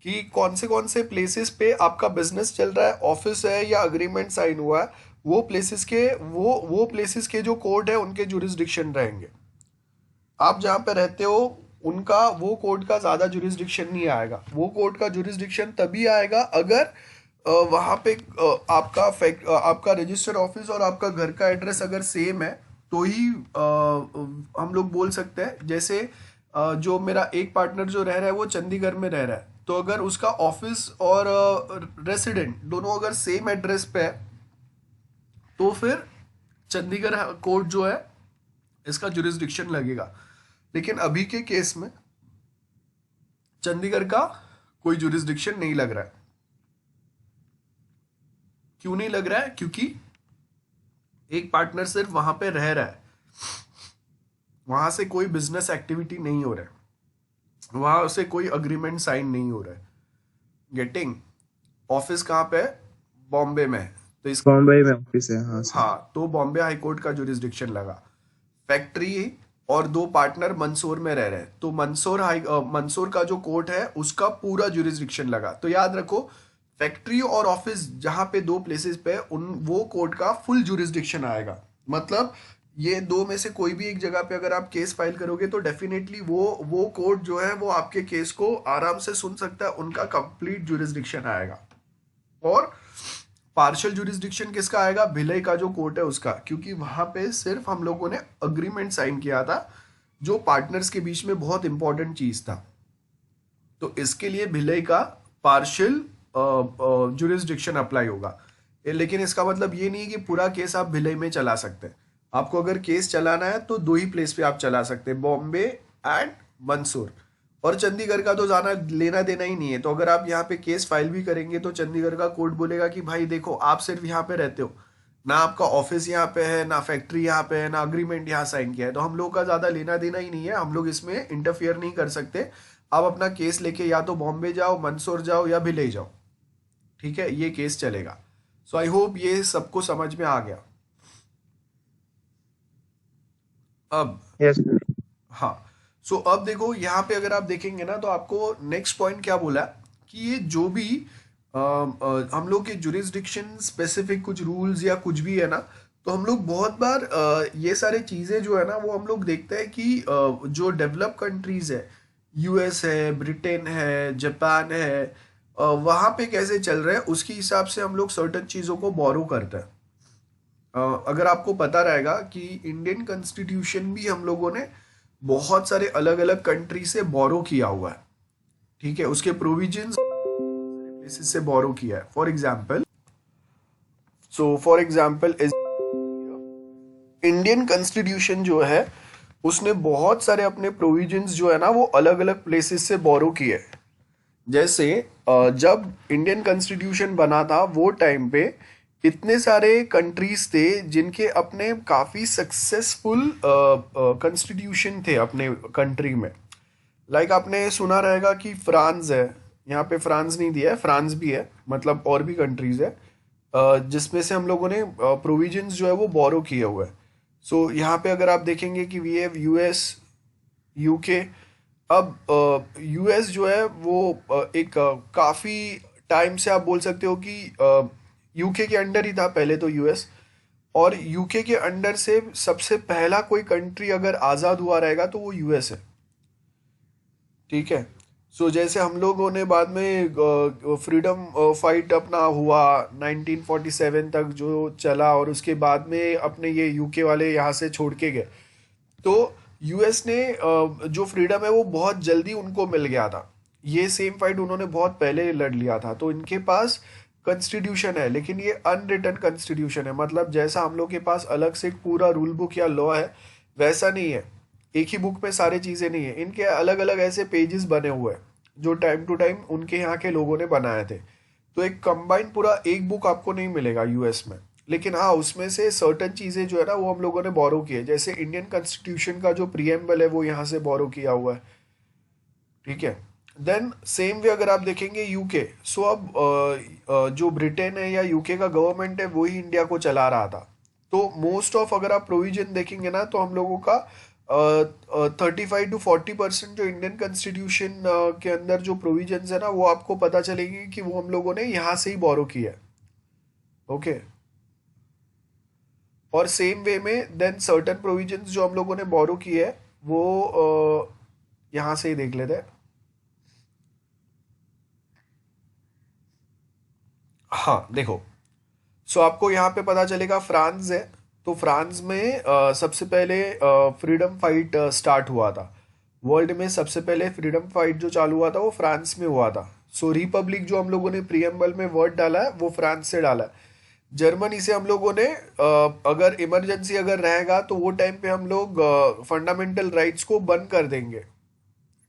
कि कौन से प्लेसेस पे आपका बिजनेस चल रहा है, ऑफिस है या अग्रीमेंट साइन हुआ है, वो प्लेसेस के जो कोर्ट है उनके जुरिस्डिक्शन रहेंगे। आप जहाँ पे रहते हो उनका वो कोर्ट का ज्यादा जुरिस्डिक्शन नहीं आएगा। वो कोर्ट का जुरिस्डिक्शन तभी आएगा अगर वहाँ पे आपका रजिस्टर्ड ऑफिस और आपका घर का एड्रेस अगर सेम है तो ही हम लोग बोल सकते हैं। जैसे जो मेरा एक पार्टनर जो रह रहा है वो चंडीगढ़ में रह रहा है, तो अगर उसका ऑफिस और रेसिडेंट दोनों अगर सेम एड्रेस पे है तो फिर चंडीगढ़ कोर्ट जो है इसका जुरिस्डिक्शन लगेगा। लेकिन अभी के केस में चंडीगढ़ का कोई जुरिस्डिक्शन नहीं लग रहा है। क्यों नहीं लग रहा है? क्योंकि एक पार्टनर सिर्फ वहां पे रह रहा है, वहां से कोई बिजनेस एक्टिविटी नहीं हो रहा है, वहां से कोई अग्रीमेंट साइन नहीं हो रहा है। गेटिंग? ऑफिस कहाँ पे है? बॉम्बे में है, तो इस बॉम्बे में ऑफिस है, हाँ सर। हाँ, तो बॉम्बे हाई कोर्ट का जुरिस्डिक्शन लगा। फैक्ट्री और 2 पार्टनर मंदसौर में रह रहे हैं, तो मंदसौर का जो कोर्ट है उसका पूरा जुरिस्डिक्शन लगा। तो याद रखो, फैक्ट्री और ऑफिस जहां पे 2 प्लेसेस पे वो कोर्ट का फुल जुरिस्डिक्शन आएगा। मतलब ये 2 में से कोई भी एक जगह पे अगर आप केस फाइल करोगे तो डेफिनेटली वो कोर्ट जो है वो आपके केस को आराम से सुन सकता है, उनका कंप्लीट जुरिस्डिक्शन आएगा। और पार्शियल जुरिस्डिक्शन किसका आएगा? भिलई का जो कोर्ट है उसका, क्योंकि वहां पे सिर्फ हम लोगों ने अग्रीमेंट साइन किया था जो पार्टनर्स के बीच में बहुत इंपॉर्टेंट चीज था। तो इसके लिए भिलई का पार्शियल जुरिस्डिक्शन अप्लाई होगा। लेकिन इसका मतलब ये नहीं है कि पूरा केस आप भिलाई में चला सकते हैं। आपको अगर केस चलाना है तो 2 ही प्लेस पे आप चला सकते हैं, बॉम्बे एंड मंसूर। और चंडीगढ़ का तो जाना लेना देना ही नहीं है। तो अगर आप यहाँ पे केस फाइल भी करेंगे तो चंडीगढ़ का कोर्ट बोलेगा कि भाई देखो, आप सिर्फ यहाँ पे रहते हो, ना आपका ऑफिस यहाँ पे है, ना फैक्ट्री यहाँ पे है, ना अग्रीमेंट यहाँ साइन किया है, तो हम लोग का ज्यादा लेना देना ही नहीं है, हम लोग इसमें इंटरफियर नहीं कर सकते। आप अपना केस लेके या तो बॉम्बे जाओ, मंसूर जाओ या भिलाई जाओ, ठीक है, ये केस चलेगा। सो आई होप ये सबको समझ में आ गया। अब यस सर। हाँ, सो अब देखो यहाँ पे अगर आप देखेंगे ना तो आपको नेक्स्ट पॉइंट क्या बोला कि ये जो भी हम लोग के जुरिस्डिक्शन स्पेसिफिक कुछ रूल्स या कुछ भी है ना, तो हम लोग बहुत बार ये सारे चीजें जो है ना वो हम लोग देखते हैं कि जो डेवलप कंट्रीज है, यूएस है, ब्रिटेन है, जापान है, वहाँ पे कैसे चल रहा है उसके हिसाब से हम लोग सर्टन चीज़ों को बोरो करते हैं। अगर आपको पता रहेगा कि इंडियन कॉन्स्टिट्यूशन भी हम लोगों ने बहुत सारे अलग अलग कंट्री से बोरो किया हुआ है, ठीक है, उसके प्रोविजंस प्लेसेस से बोरो किया है। For example is Indian constitution जो है उसने बहुत सारे अपने प्रोविजंस जो है ना वो अलग अलग प्लेसेस से बोरो किए हैं। जैसे जब इंडियन कॉन्स्टिट्यूशन बना था वो टाइम पे इतने सारे कंट्रीज थे जिनके अपने काफी सक्सेसफुल कॉन्स्टिट्यूशन थे अपने कंट्री में। लाइक आपने सुना रहेगा कि फ्रांस है, यहाँ पे फ्रांस नहीं दिया है, फ्रांस भी है, मतलब और भी कंट्रीज है जिसमें से हम लोगों ने प्रोविजंस जो है वो बोरो किए हुए हैं। सो यहाँ पे अगर आप देखेंगे कि वी हैव यूएस, यूके। अब यूएस जो है वो एक काफी टाइम से आप बोल सकते हो कि यूके के अंडर ही था पहले तो यूएस, और यूके के अंडर से सबसे पहला कोई कंट्री अगर आजाद हुआ रहेगा तो वो यूएस है, ठीक है। सो जैसे हम लोगों ने बाद में फ्रीडम फाइट अपना हुआ 1947 तक जो चला, और उसके बाद में अपने ये यूके वाले यहाँ से छोड़ के गए, तो यूएस ने जो फ्रीडम है वो बहुत जल्दी उनको मिल गया था। ये सेम फाइट उन्होंने बहुत पहले लड़ लिया था, तो इनके पास कॉन्स्टिट्यूशन है, लेकिन ये अनरिटन कॉन्स्टिट्यूशन है। मतलब जैसा हम लोग के पास अलग से एक पूरा रूल बुक या लॉ है वैसा नहीं है, एक ही बुक में सारी चीज़ें नहीं है, इनके अलग अलग ऐसे पेजेस बने हुए हैं जो टाइम टू टाइम उनके यहाँ के लोगों ने बनाए थे। तो एक कंबाइंड पूरा एक बुक आपको नहीं मिलेगा यूएस में, लेकिन हाँ उसमें से सर्टन चीज़ें जो है ना वो हम लोगों ने बोरो की है। जैसे इंडियन कॉन्स्टिट्यूशन का जो प्रीएम्बल है वो यहाँ से बोरो किया हुआ है, ठीक है। देन सेम वे अगर आप देखेंगे यूके, सो अब जो ब्रिटेन है या यूके का गवर्नमेंट है वही इंडिया को चला रहा था। तो मोस्ट ऑफ अगर आप प्रोविजन देखेंगे ना तो हम लोगों का 35 to 40% जो इंडियन कॉन्स्टिट्यूशन के अंदर जो प्रोविजंस है ना वो आपको पता चलेगी कि वो हम लोगों ने यहाँ से ही बोरो किया है, ओके। और सेम वे में देन सर्टन प्रोविजंस जो हम लोगों ने बोरो किए है वो यहाँ से ही देख लेते हैं। हाँ देखो, सो आपको यहाँ पे पता चलेगा फ्रांस है, तो फ्रांस में सबसे पहले फ्रीडम फाइट स्टार्ट हुआ था। वर्ल्ड में सबसे पहले फ्रीडम फाइट जो चालू हुआ था वो फ्रांस में हुआ था। सो रिपब्लिक जो हम लोगों ने प्रीएम्बल में वर्ड डाला है वो फ्रांस से डाला है। जर्मनी से हम लोगों ने अगर इमरजेंसी अगर रहेगा तो वो टाइम पे हम लोग फंडामेंटल राइट्स को बंद कर देंगे,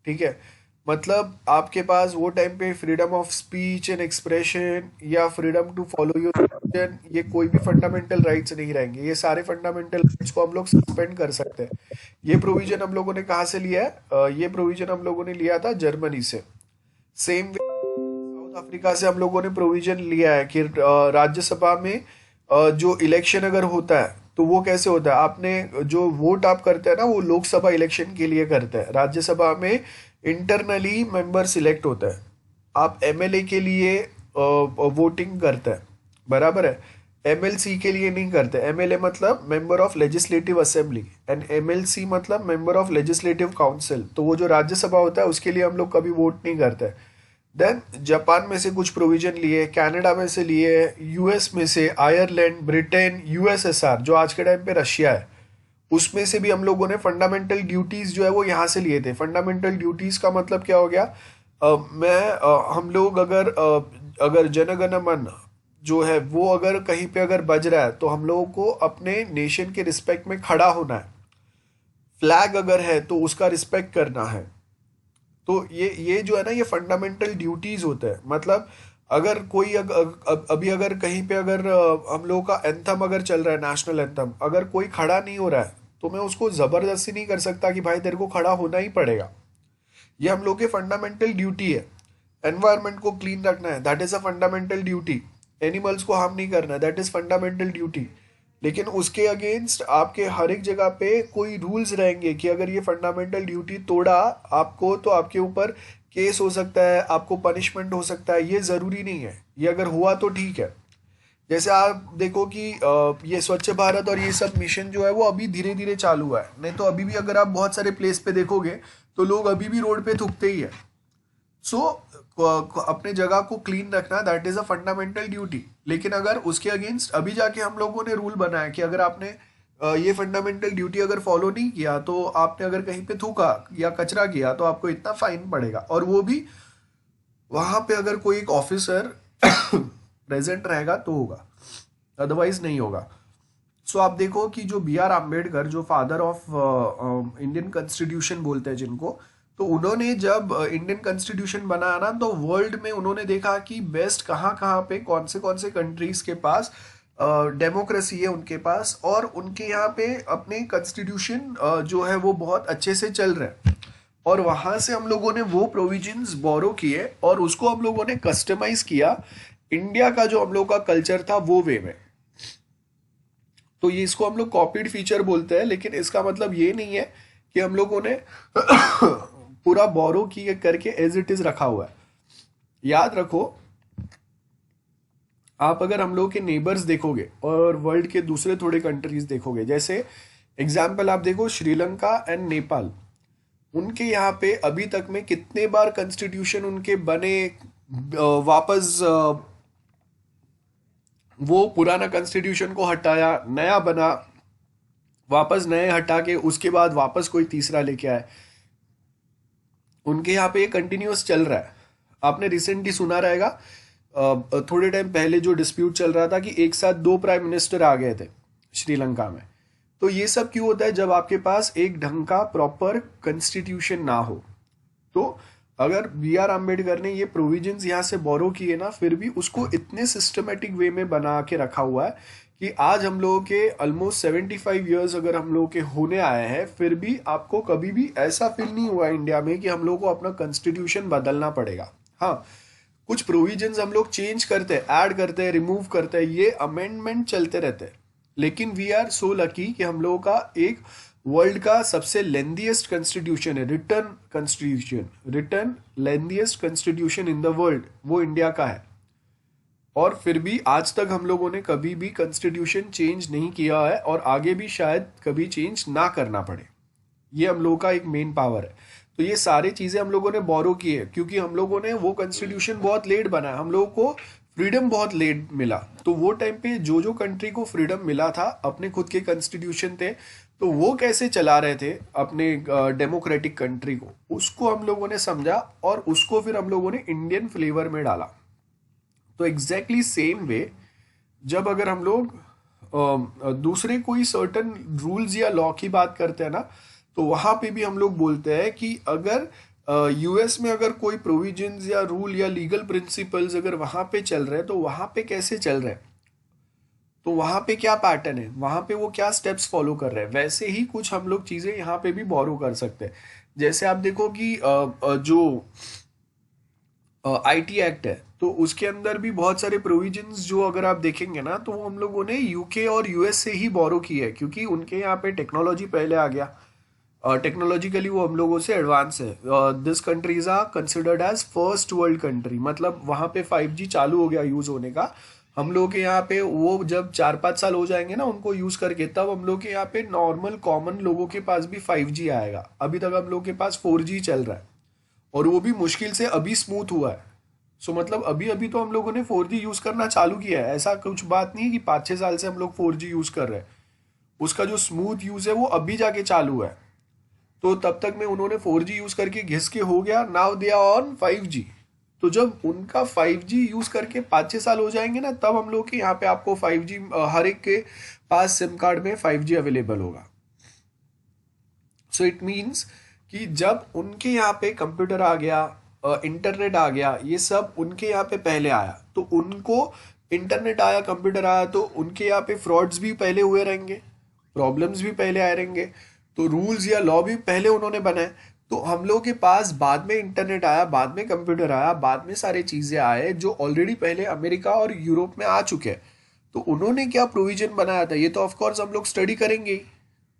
ठीक है। मतलब आपके पास वो टाइम पे freedom of speech and expression या freedom to follow your religion, ये कोई भी फंडामेंटल राइट्स नहीं रहेंगे। ये सारे फंडामेंटल राइट्स को हम लोग सस्पेंड कर सकते हैं। ये प्रोविजन हम लोगों ने कहाँ से लिया है? ये प्रोविजन हम लोगों ने लिया था जर्मनी से। सेम साउथ अफ्रीका से हम लोगों ने प्रोविजन लिया है कि राज्यसभा में जो इलेक्शन अगर होता है तो वो कैसे होता है, आपने जो वोट आप करते हैं ना वो लोकसभा इलेक्शन के लिए करते हैं। राज्यसभा में इंटरनली मेंबर सिलेक्ट होता है, आप एमएलए के लिए वोटिंग करते हैं, बराबर है। एमएलसी के लिए नहीं करते। एमएलए मतलब member of legislative assembly and MLC मतलब मेंबर ऑफ लेजिस्लेटिव काउंसिल। तो वो जो राज्यसभा होता है उसके लिए हम लोग कभी वोट नहीं करते। देन जापान में से कुछ प्रोविजन लिए, कनाडा में से लिए, यूएस में से, आयरलैंड, ब्रिटेन, यूएसएसआर जो आज के टाइम पे रशिया है उसमें से भी हम लोगों ने फंडामेंटल ड्यूटीज जो है वो यहाँ से लिए थे। फंडामेंटल ड्यूटीज का मतलब क्या हो गया, हम लोग अगर जनगण मन जो है वो अगर कहीं पे अगर बज रहा है तो हम लोगों को अपने नेशन के रिस्पेक्ट में खड़ा होना है। फ्लैग अगर है तो उसका रिस्पेक्ट करना है। तो ये जो है ना, ये फंडामेंटल ड्यूटीज होते हैं। मतलब अगर कोई अभी अगर कहीं पे अगर हम लोगों का एंथम अगर चल रहा है, नेशनल एंथम, अगर कोई खड़ा नहीं हो रहा है तो मैं उसको जबरदस्ती नहीं कर सकता कि भाई तेरे को खड़ा होना ही पड़ेगा। ये हम लोग के फंडामेंटल ड्यूटी है। एनवायरनमेंट को क्लीन रखना है, that is a fundamental duty. Animals को हार्म नहीं करना है, दैट इज फंडामेंटल ड्यूटी। लेकिन उसके अगेंस्ट आपके हर एक जगह पे कोई रूल्स रहेंगे कि अगर ये फंडामेंटल ड्यूटी तोड़ा आपको तो आपके ऊपर केस हो सकता है, आपको पनिशमेंट हो सकता है। ये ज़रूरी नहीं है, ये अगर हुआ तो ठीक है। जैसे आप देखो कि ये स्वच्छ भारत और ये सब मिशन जो है वो अभी धीरे धीरे चालू हुआ है, नहीं तो अभी भी अगर आप बहुत सारे प्लेस पे देखोगे तो लोग अभी भी रोड पे थूकते ही है। सो अपने जगह को क्लीन रखना, that is a fundamental duty. लेकिन अगर उसके अगेंस्ट अभी जाके हम लोगों ने रूल बनाया कि अगर आपने ये फंडामेंटल ड्यूटी अगर फॉलो नहीं किया तो आपने अगर कहीं पे थूका या कचरा किया तो आपको इतना फाइन पड़ेगा, और वो भी वहां पे अगर कोई एक ऑफिसर प्रेजेंट रहेगा तो होगा, अदरवाइज नहीं होगा। सो आप देखो कि जो बी आर आम्बेडकर, जो फादर ऑफ इंडियन कॉन्स्टिट्यूशन बोलते हैं जिनको, तो उन्होंने जब इंडियन कॉन्स्टिट्यूशन बनाया ना तो वर्ल्ड में उन्होंने देखा कि बेस्ट कहाँ कहाँ पे कौन से कंट्रीज के पास डेमोक्रेसी है उनके पास, और उनके यहाँ पे अपने कॉन्स्टिट्यूशन जो है वो बहुत अच्छे से चल रहे हैं। और वहां से हम लोगों ने वो प्रोविजंस बोरो किए और उसको हम लोगों ने कस्टमाइज किया इंडिया का जो हम लोग का कल्चर था वो वे में। तो ये इसको हम लोग कॉपीड फीचर बोलते हैं, लेकिन इसका मतलब ये नहीं है कि हम लोगों ने पूरा बोरो किए करके एज इट इज रखा हुआ है। याद रखो, आप अगर हम लोग के नेबर्स देखोगे और वर्ल्ड के दूसरे थोड़े कंट्रीज देखोगे, जैसे एग्जाम्पल आप देखो श्रीलंका एंड नेपाल, उनके यहाँ पे अभी तक में कितने बार कॉन्स्टिट्यूशन उनके बने, वापस वो पुराना कॉन्स्टिट्यूशन को हटाया, नया बना, वापस नए हटा के उसके बाद वापस कोई तीसरा लेके आए। उनके यहाँ पे ये कंटिन्यूअस चल रहा है। आपने रिसेंटली सुना रहेगा थोड़े टाइम पहले जो डिस्प्यूट चल रहा था कि एक साथ 2 प्राइम मिनिस्टर आ गए थे श्रीलंका में। तो ये सब क्यों होता है? जब आपके पास एक ढंग का प्रॉपर कॉन्स्टिट्यूशन ना हो। तो अगर बी आर आम्बेडकर ने ये प्रोविजंस यहाँ से बोरो किए ना, फिर भी उसको इतने सिस्टमेटिक वे में बना के रखा हुआ है कि आज हम लोगों के ऑलमोस्ट 75 ईयर्स अगर हम लोगों के होने आए हैं, फिर भी आपको कभी भी ऐसा फील नहीं हुआ इंडिया में कि हम लोगों को अपना कॉन्स्टिट्यूशन बदलना पड़ेगा। हाँ, कुछ प्रोविजंस हम लोग चेंज करते हैं, ऐड करते हैं, रिमूव करते हैं, ये अमेंडमेंट चलते रहते हैं। लेकिन वी आर सो लकी कि हम लोगों का एक वर्ल्ड का सबसे लेंथीएस्ट कॉन्स्टिट्यूशन है, return lengthiest constitution in the world, वो इंडिया का है। और फिर भी आज तक हम लोगों ने कभी भी कॉन्स्टिट्यूशन चेंज नहीं किया है और आगे भी शायद कभी चेंज ना करना पड़े। ये हम लोगों का एक मेन पावर है। तो ये सारी चीजें हम लोगों ने बोरो की है क्योंकि हम लोगों ने वो कॉन्स्टिट्यूशन बहुत लेट बनाया, हम लोगों को फ्रीडम बहुत लेट मिला। तो वो टाइम पे जो जो कंट्री को फ्रीडम मिला था, अपने खुद के कॉन्स्टिट्यूशन थे, तो वो कैसे चला रहे थे अपने डेमोक्रेटिक कंट्री को, उसको हम लोगों ने समझा और उसको फिर हम लोगों ने इंडियन फ्लेवर में डाला। तो एग्जैक्टली सेम वे जब अगर हम लोग दूसरे कोई सर्टन रूल्स या लॉ की बात करते हैं ना, तो वहां पे भी हम लोग बोलते हैं कि अगर यूएस में अगर कोई प्रोविजंस या रूल या लीगल प्रिंसिपल्स अगर वहां पे चल रहे हैं तो वहां पे कैसे चल रहे हैं, तो वहां पे क्या पैटर्न है, वहां पे वो क्या स्टेप्स फॉलो कर रहे हैं, वैसे ही कुछ हम लोग चीजें यहाँ पे भी बोरो कर सकते हैं। जैसे आप देखो कि जो आईटी एक्ट है, तो उसके अंदर भी बहुत सारे प्रोविजंस जो अगर आप देखेंगे ना, तो वो हम लोगों ने यूके और यूएस से ही बोरो की है क्योंकि उनके यहाँ पे टेक्नोलॉजी पहले आ गया, टेक्नोलॉजिकली वो हम लोगों से एडवांस है। This countries are considered as first world country, मतलब वहाँ पे 5G चालू हो गया यूज होने का। हम लोग के यहाँ पे वो जब 4-5 साल हो जाएंगे ना उनको यूज करके, तब हम लोग के यहाँ पे नॉर्मल कॉमन लोगों के पास भी 5G आएगा। अभी तक हम लोग के पास 4G चल रहा है और वो भी मुश्किल से अभी स्मूथ हुआ है। सो मतलब अभी अभी तो हम लोगों ने 4G यूज करना चालू किया है, ऐसा कुछ बात नहीं है कि 5-6 साल से हम लोग 4G यूज कर रहे हैं। उसका जो स्मूथ यूज है वो अभी जाके चालू है। तो तब तक में उन्होंने 4G यूज करके घिस के हो गया, now they are on 5G। तो जब उनका 5G यूज करके 5-6 साल हो जाएंगे ना, तब हम लोग के यहाँ पे आपको 5G हर एक के पास सिम कार्ड में 5G अवेलेबल होगा। सो इट मीन्स कि जब उनके यहाँ पे कंप्यूटर आ गया, इंटरनेट आ गया, ये सब उनके यहाँ पे पहले आया, तो उनको इंटरनेट आया, कंप्यूटर आया, तो उनके यहाँ पे फ्रॉड्स भी पहले हुए रहेंगे, प्रॉब्लम्स भी पहले आए रहेंगे, तो रूल्स या लॉ भी पहले उन्होंने बनाए। तो हम लोग के पास बाद में इंटरनेट आया, बाद में कंप्यूटर आया, बाद में सारी चीज़ें आए जो ऑलरेडी पहले अमेरिका और यूरोप में आ चुके हैं। तो उन्होंने क्या प्रोविजन बनाया था, ये तो ऑफकोर्स हम लोग स्टडी करेंगे ही,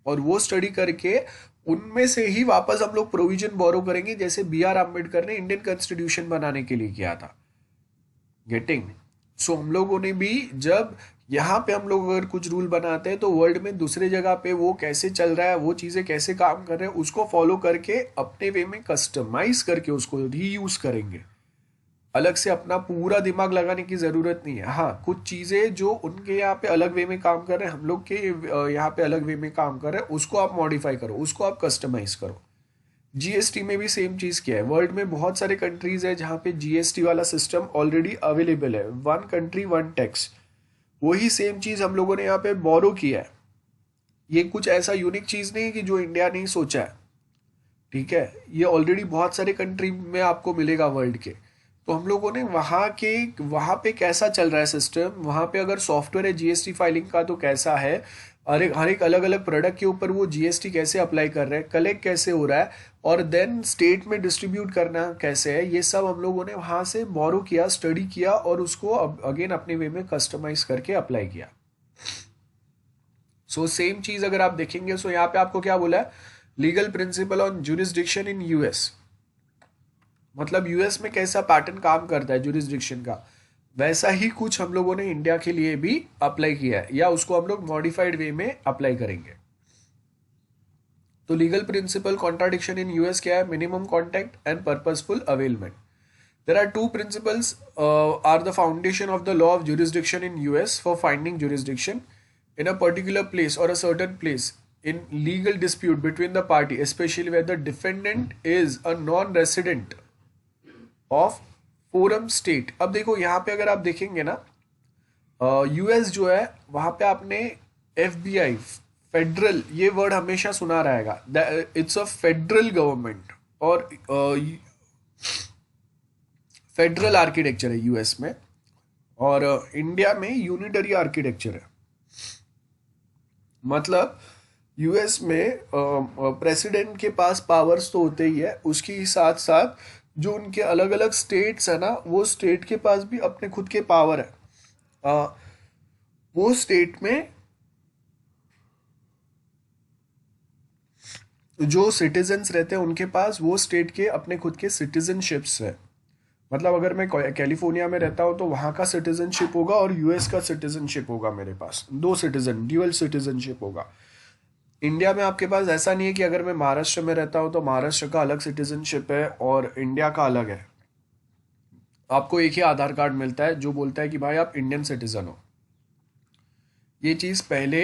और वो स्टडी करके उनमें से ही वापस हम लोग प्रोविजन बोरो करेंगे, जैसे B.R. अम्बेडकर ने इंडियन कॉन्स्टिट्यूशन बनाने के लिए किया था। गेटिंग? सो हम लोगों ने भी जब यहाँ पे हम लोग अगर कुछ रूल बनाते हैं, तो वर्ल्ड में दूसरे जगह पे वो कैसे चल रहा है, वो चीज़ें कैसे काम कर रहे हैं, उसको फॉलो करके अपने वे में कस्टमाइज करके उसको रीयूज करेंगे। अलग से अपना पूरा दिमाग लगाने की ज़रूरत नहीं है। हाँ, कुछ चीज़ें जो उनके यहाँ पे अलग वे में काम कर रहे हैं, हम लोग के यहाँ पे अलग वे में काम कर रहे हैं, उसको आप मॉडिफाई करो, उसको आप कस्टमाइज करो। GST में भी सेम चीज़ किया है। वर्ल्ड में बहुत सारे कंट्रीज है जहाँ पे GST वाला सिस्टम ऑलरेडी अवेलेबल है, 1 कंट्री 1 टैक्स। वही सेम चीज़ हम लोगों ने यहाँ पे बोरो किया है। ये कुछ ऐसा यूनिक चीज़ नहीं है कि जो इंडिया ने सोचा है, ठीक है, ये ऑलरेडी बहुत सारे कंट्री में आपको मिलेगा वर्ल्ड के। तो हम लोगों ने वहाँ पे कैसा चल रहा है सिस्टम, वहाँ पे अगर सॉफ्टवेयर है GST फाइलिंग का तो कैसा है, हर एक अलग अलग प्रोडक्ट के ऊपर वो GST कैसे अप्लाई कर रहे हैं, कलेक्ट कैसे हो रहा है, और देन स्टेट में डिस्ट्रीब्यूट करना कैसे है, ये सब हम लोगों ने वहाँ से बोरो किया, स्टडी किया, और उसको अगेन अपने वे में कस्टमाइज करके अप्लाई किया। सो सेम चीज़ अगर आप देखेंगे, सो यहाँ पे आपको क्या बोला है, legal principal on jurisdiction in US। मतलब US में कैसा पैटर्न काम करता है ज्यूरिसडिक्शन का, वैसा ही कुछ हम लोगों ने इंडिया के लिए भी अप्लाई किया है, या उसको हम लोग मॉडिफाइड वे में अप्लाई करेंगे। तो legal principle contradiction in US क्या है, minimum contact and purposeful availment. There are 2 principles are the foundation of the law of jurisdiction in US for finding jurisdiction in a particular place or a certain place in legal dispute between the party, especially where the defendant is a non-resident of forum state। अब देखो यहाँ पे अगर आप देखेंगे ना, US जो है वहाँ पे आपने FBI फेडरल ये वर्ड हमेशा सुना रहेगा, इट्स अ फेडरल गवर्नमेंट, और फेडरल आर्किटेक्चर है US में, और इंडिया में यूनिटरी आर्किटेक्चर है। मतलब US में प्रेसिडेंट के पास पावर्स तो होते ही है, उसके ही साथ साथ जो उनके अलग अलग स्टेट्स है ना, वो स्टेट के पास भी अपने खुद के पावर है। वो स्टेट में जो सिटीजन्स रहते हैं उनके पास वो स्टेट के अपने खुद के सिटीजनशिप्स है। मतलब अगर मैं कैलिफोर्निया में रहता हूँ तो वहाँ का सिटीजनशिप होगा और US का सिटीजनशिप होगा, मेरे पास 2 सिटीजन, ड्यूअल सिटीजनशिप होगा। इंडिया में आपके पास ऐसा नहीं है कि अगर मैं महाराष्ट्र में रहता हूँ तो महाराष्ट्र का अलग सिटीजनशिप है और इंडिया का अलग है। आपको एक ही आधार कार्ड मिलता है जो बोलता है कि भाई आप इंडियन सिटीजन हो। ये चीज़ पहले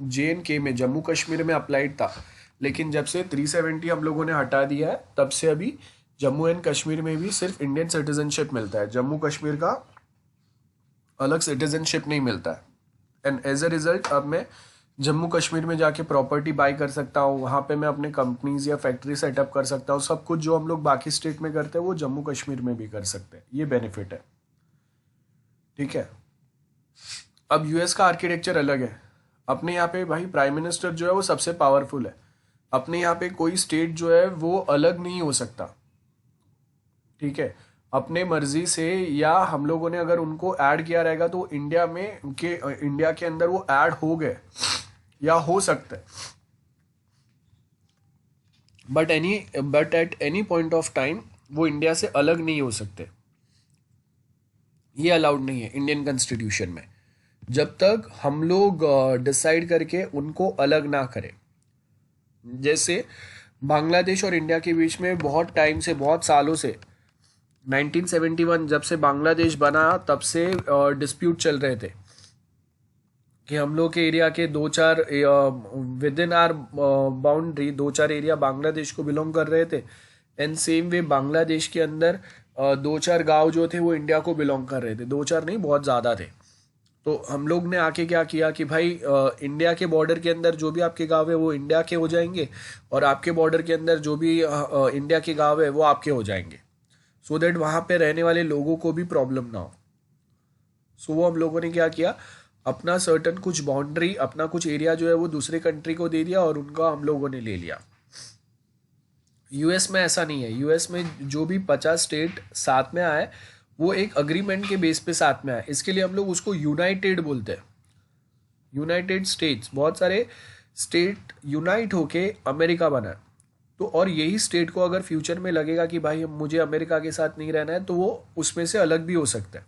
JNK में, जम्मू कश्मीर में अप्लाइड था, लेकिन जब से 370 हम लोगों ने हटा दिया है, तब से अभी जम्मू एंड कश्मीर में भी सिर्फ इंडियन सिटीजनशिप मिलता है, जम्मू कश्मीर का अलग सिटीजनशिप नहीं मिलता है। एंड एज अ रिजल्ट अब मैं जम्मू कश्मीर में जाके प्रॉपर्टी बाई कर सकता हूँ, वहाँ पे मैं अपने कंपनीज या फैक्ट्री सेटअप कर सकता हूँ। सब कुछ जो हम लोग बाकी स्टेट में करते हैं वो जम्मू कश्मीर में भी कर सकते हैं। ये बेनिफिट है, ठीक है। अब US का आर्किटेक्चर अलग है। अपने यहाँ पे भाई प्राइम मिनिस्टर जो है वो सबसे पावरफुल है। अपने यहाँ पे कोई स्टेट जो है वो अलग नहीं हो सकता, ठीक है। अपने मर्जी से, या हम लोगों ने अगर उनको ऐड किया रहेगा तो इंडिया के अंदर वो ऐड हो गए या हो सकता है, but at any point of time वो इंडिया से अलग नहीं हो सकते। ये अलाउड नहीं है इंडियन कॉन्स्टिट्यूशन में, जब तक हम लोग डिसाइड करके उनको अलग ना करें। जैसे बांग्लादेश और इंडिया के बीच में बहुत टाइम से, बहुत सालों से, 1971 जब से बांग्लादेश बना तब से डिस्प्यूट चल रहे थे कि हम लोग के एरिया के 2-4 with in are boundary 2-4 area Bangladesh को बिलोंग कर रहे थे, एंड सेम वे बांग्लादेश के अंदर 2-4 गांव जो थे वो इंडिया को बिलोंग कर रहे थे, 2-4 नहीं बहुत ज़्यादा थे। तो हम लोग ने आके क्या किया कि भाई इंडिया के बॉर्डर के अंदर जो भी आपके गांव है वो इंडिया के हो जाएंगे, और आपके बॉर्डर के अंदर जो भी इंडिया के गांव है वो आपके हो जाएंगे, सो दैट वहाँ पे रहने वाले लोगों को भी प्रॉब्लम ना हो। सो वो हम लोगों ने क्या किया, अपना सर्टन कुछ बाउंड्री, अपना कुछ एरिया जो है वो दूसरे कंट्री को दे दिया और उनका हम लोगों ने ले लिया। यूएस में ऐसा नहीं है। यूएस में जो भी 50 स्टेट साथ में आए वो एक अग्रीमेंट के बेस पे साथ में आए, इसके लिए हम लोग उसको यूनाइटेड बोलते हैं, यूनाइटेड स्टेट्स। बहुत सारे स्टेट यूनाइट होके अमेरिका बना। तो और यही स्टेट को अगर फ्यूचर में लगेगा कि भाई मुझे अमेरिका के साथ नहीं रहना है, तो वो उसमें से अलग भी हो सकता है।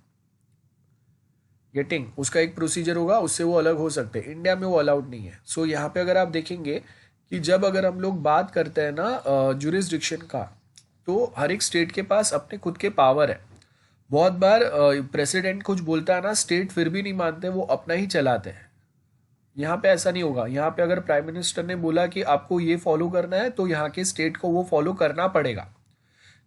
गेटिंग, उसका एक प्रोसीजर होगा, उससे वो अलग हो सकते हैं। इंडिया में वो अलाउड नहीं है। सो यहाँ पे अगर आप देखेंगे कि जब अगर हम लोग बात करते हैं ना जुरिस्डिक्शन का, तो हर एक स्टेट के पास अपने खुद के पावर है। बहुत बार प्रेसिडेंट कुछ बोलता है ना, स्टेट फिर भी नहीं मानते, वो अपना ही चलाते हैं। यहाँ पे ऐसा नहीं होगा। यहाँ पे अगर प्राइम मिनिस्टर ने बोला कि आपको ये फॉलो करना है, तो यहाँ के स्टेट को वो फॉलो करना पड़ेगा,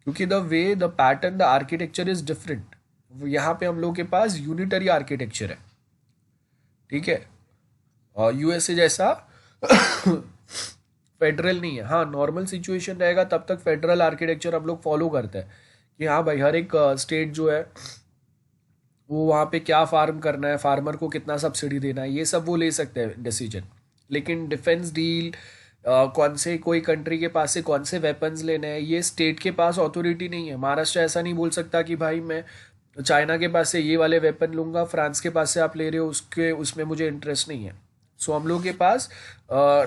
क्योंकि the way, the pattern, the architecture is different. यहाँ पे हम लोग के पास यूनिटरी आर्किटेक्चर है, ठीक है। यूएसए जैसा फेडरल नहीं है। हाँ, नॉर्मल सिचुएशन रहेगा तब तक फेडरल आर्किटेक्चर हम लोग फॉलो करते हैं कि हाँ भाई हर एक स्टेट जो है वो वहाँ पे क्या फार्म करना है, फार्मर को कितना सब्सिडी देना है, ये सब वो ले सकते हैं डिसीजन। लेकिन डिफेंस डील, कौन से कोई कंट्री के पास से कौन से वेपन्स लेने हैं, ये स्टेट के पास अथॉरिटी नहीं है। महाराष्ट्र ऐसा नहीं बोल सकता कि भाई मैं चाइना के पास से ये वाले वेपन लूँगा, फ्रांस के पास से आप ले रहे हो उसमें मुझे इंटरेस्ट नहीं है। सो हम लोग के पास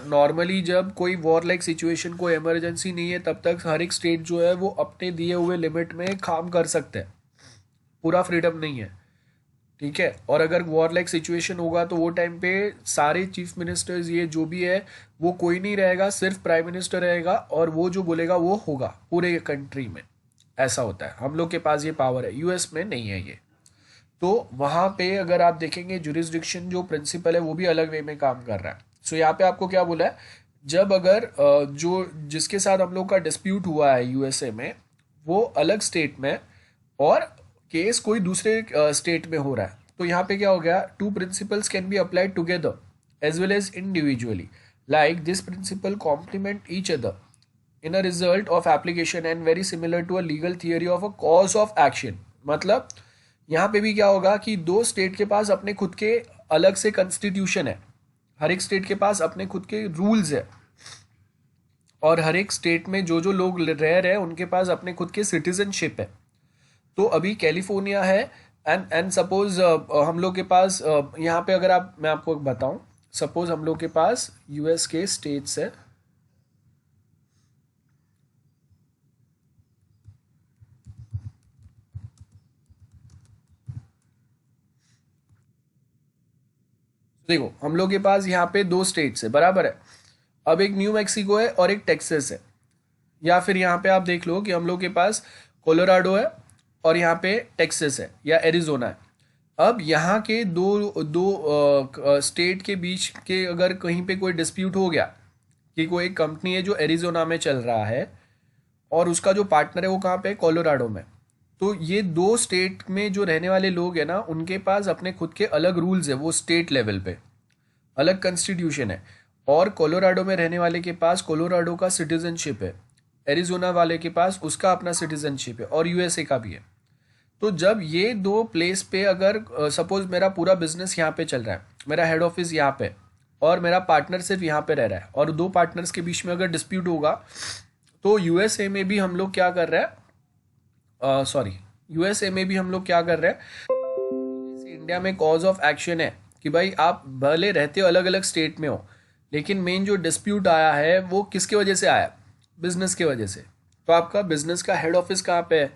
नॉर्मली जब कोई वॉर लाइक सिचुएशन, कोई इमरजेंसी नहीं है, तब तक हर एक स्टेट जो है वो अपने दिए हुए लिमिट में काम कर सकते हैं, पूरा फ्रीडम नहीं है, ठीक है। और अगर वॉर लाइक सिचुएशन होगा तो वो टाइम पे सारे चीफ मिनिस्टर्स ये जो भी है वो कोई नहीं रहेगा, सिर्फ प्राइम मिनिस्टर रहेगा, और वो जो बोलेगा वो होगा पूरे कंट्री में। ऐसा होता है, हम लोग के पास ये पावर है, यूएस में नहीं है ये। तो वहाँ पे अगर आप देखेंगे जुरिस्डिक्शन जो प्रिंसिपल है वो भी अलग वे में काम कर रहा है। सो यहाँ पे आपको क्या बोला है, जब अगर जो जिसके साथ हम लोग का डिस्प्यूट हुआ है यूएसए में, वो अलग स्टेट में और केस कोई दूसरे स्टेट में हो रहा है, तो यहाँ पे क्या हो गया, two principles can be applied together as well as individually, like this principle complement each other in a result of application and very similar to a legal theory of a cause of action। मतलब यहाँ पे भी क्या होगा कि दो state के पास अपने खुद के अलग से कॉन्स्टिट्यूशन है, हर एक स्टेट के पास अपने खुद के रूल्स है, और हर एक स्टेट में जो जो लोग रह रहे हैं उनके पास अपने खुद के सिटीजनशिप है। तो अभी कैलिफोर्निया है एंड सपोज हम लोग के पास यहाँ पे अगर मैं आपको बताऊं, सपोज हम लोग के पास यूएस के स्टेट्स है, देखो हम लोग के पास यहाँ पे दो स्टेट्स है, बराबर है। अब एक न्यू मैक्सिको है और एक टेक्सास है, या फिर यहाँ पे आप देख लो कि हम लोग के पास कोलोराडो है और यहाँ पे टेक्सास है या एरिजोना है। अब यहाँ के दो दो स्टेट के बीच के अगर कहीं पे कोई डिस्प्यूट हो गया कि कोई कंपनी है जो एरिजोना में चल रहा है और उसका जो पार्टनर है वो कहाँ पे, कोलोराडो में, तो ये दो स्टेट में जो रहने वाले लोग हैं ना, उनके पास अपने खुद के अलग रूल्स है, वो स्टेट लेवल पे अलग कॉन्स्टिट्यूशन है। और कोलोराडो में रहने वाले के पास कोलोराडो का सिटीजनशिप है, एरिजोना वाले के पास उसका अपना सिटीजनशिप है, और यूएसए का भी है। तो जब ये दो प्लेस पे अगर सपोज मेरा पूरा बिजनेस यहाँ पे चल रहा है, मेरा हेड ऑफिस यहाँ पे और मेरा पार्टनर सिर्फ यहाँ पे रह रहा है, और दो पार्टनर्स के बीच में अगर डिस्प्यूट होगा, तो यूएसए में भी हम लोग क्या कर रहे हैं, यूएसए में भी हम लोग क्या कर रहे हैं, इंडिया में कॉज ऑफ एक्शन है कि भाई आप भले रहते हो अलग अलग स्टेट में हो, लेकिन मेन जो डिस्प्यूट आया है वो किसके वजह से आया, बिजनेस के वजह से। तो आपका बिजनेस का हेड ऑफिस कहाँ पे है,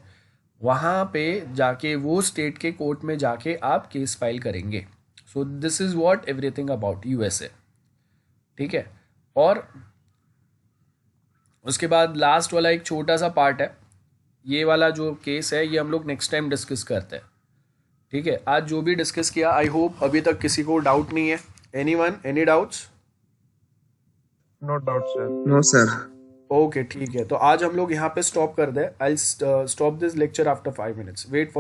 वहाँ पे जाके वो स्टेट के कोर्ट में जाके आप केस फाइल करेंगे। So this is what everything about USA, ठीक है। और उसके बाद लास्ट वाला एक छोटा सा पार्ट है, ये वाला जो केस है ये हम लोग नेक्स्ट टाइम डिस्कस करते हैं, ठीक है। आज जो भी डिस्कस किया, आई होप अभी तक किसी को डाउट नहीं है, anyone, any doubts? No doubt sir. No sir. Okay ठीक है, तो आज हम लोग यहाँ पे स्टॉप कर दें। I stop this lecture after 5 minutes. Wait for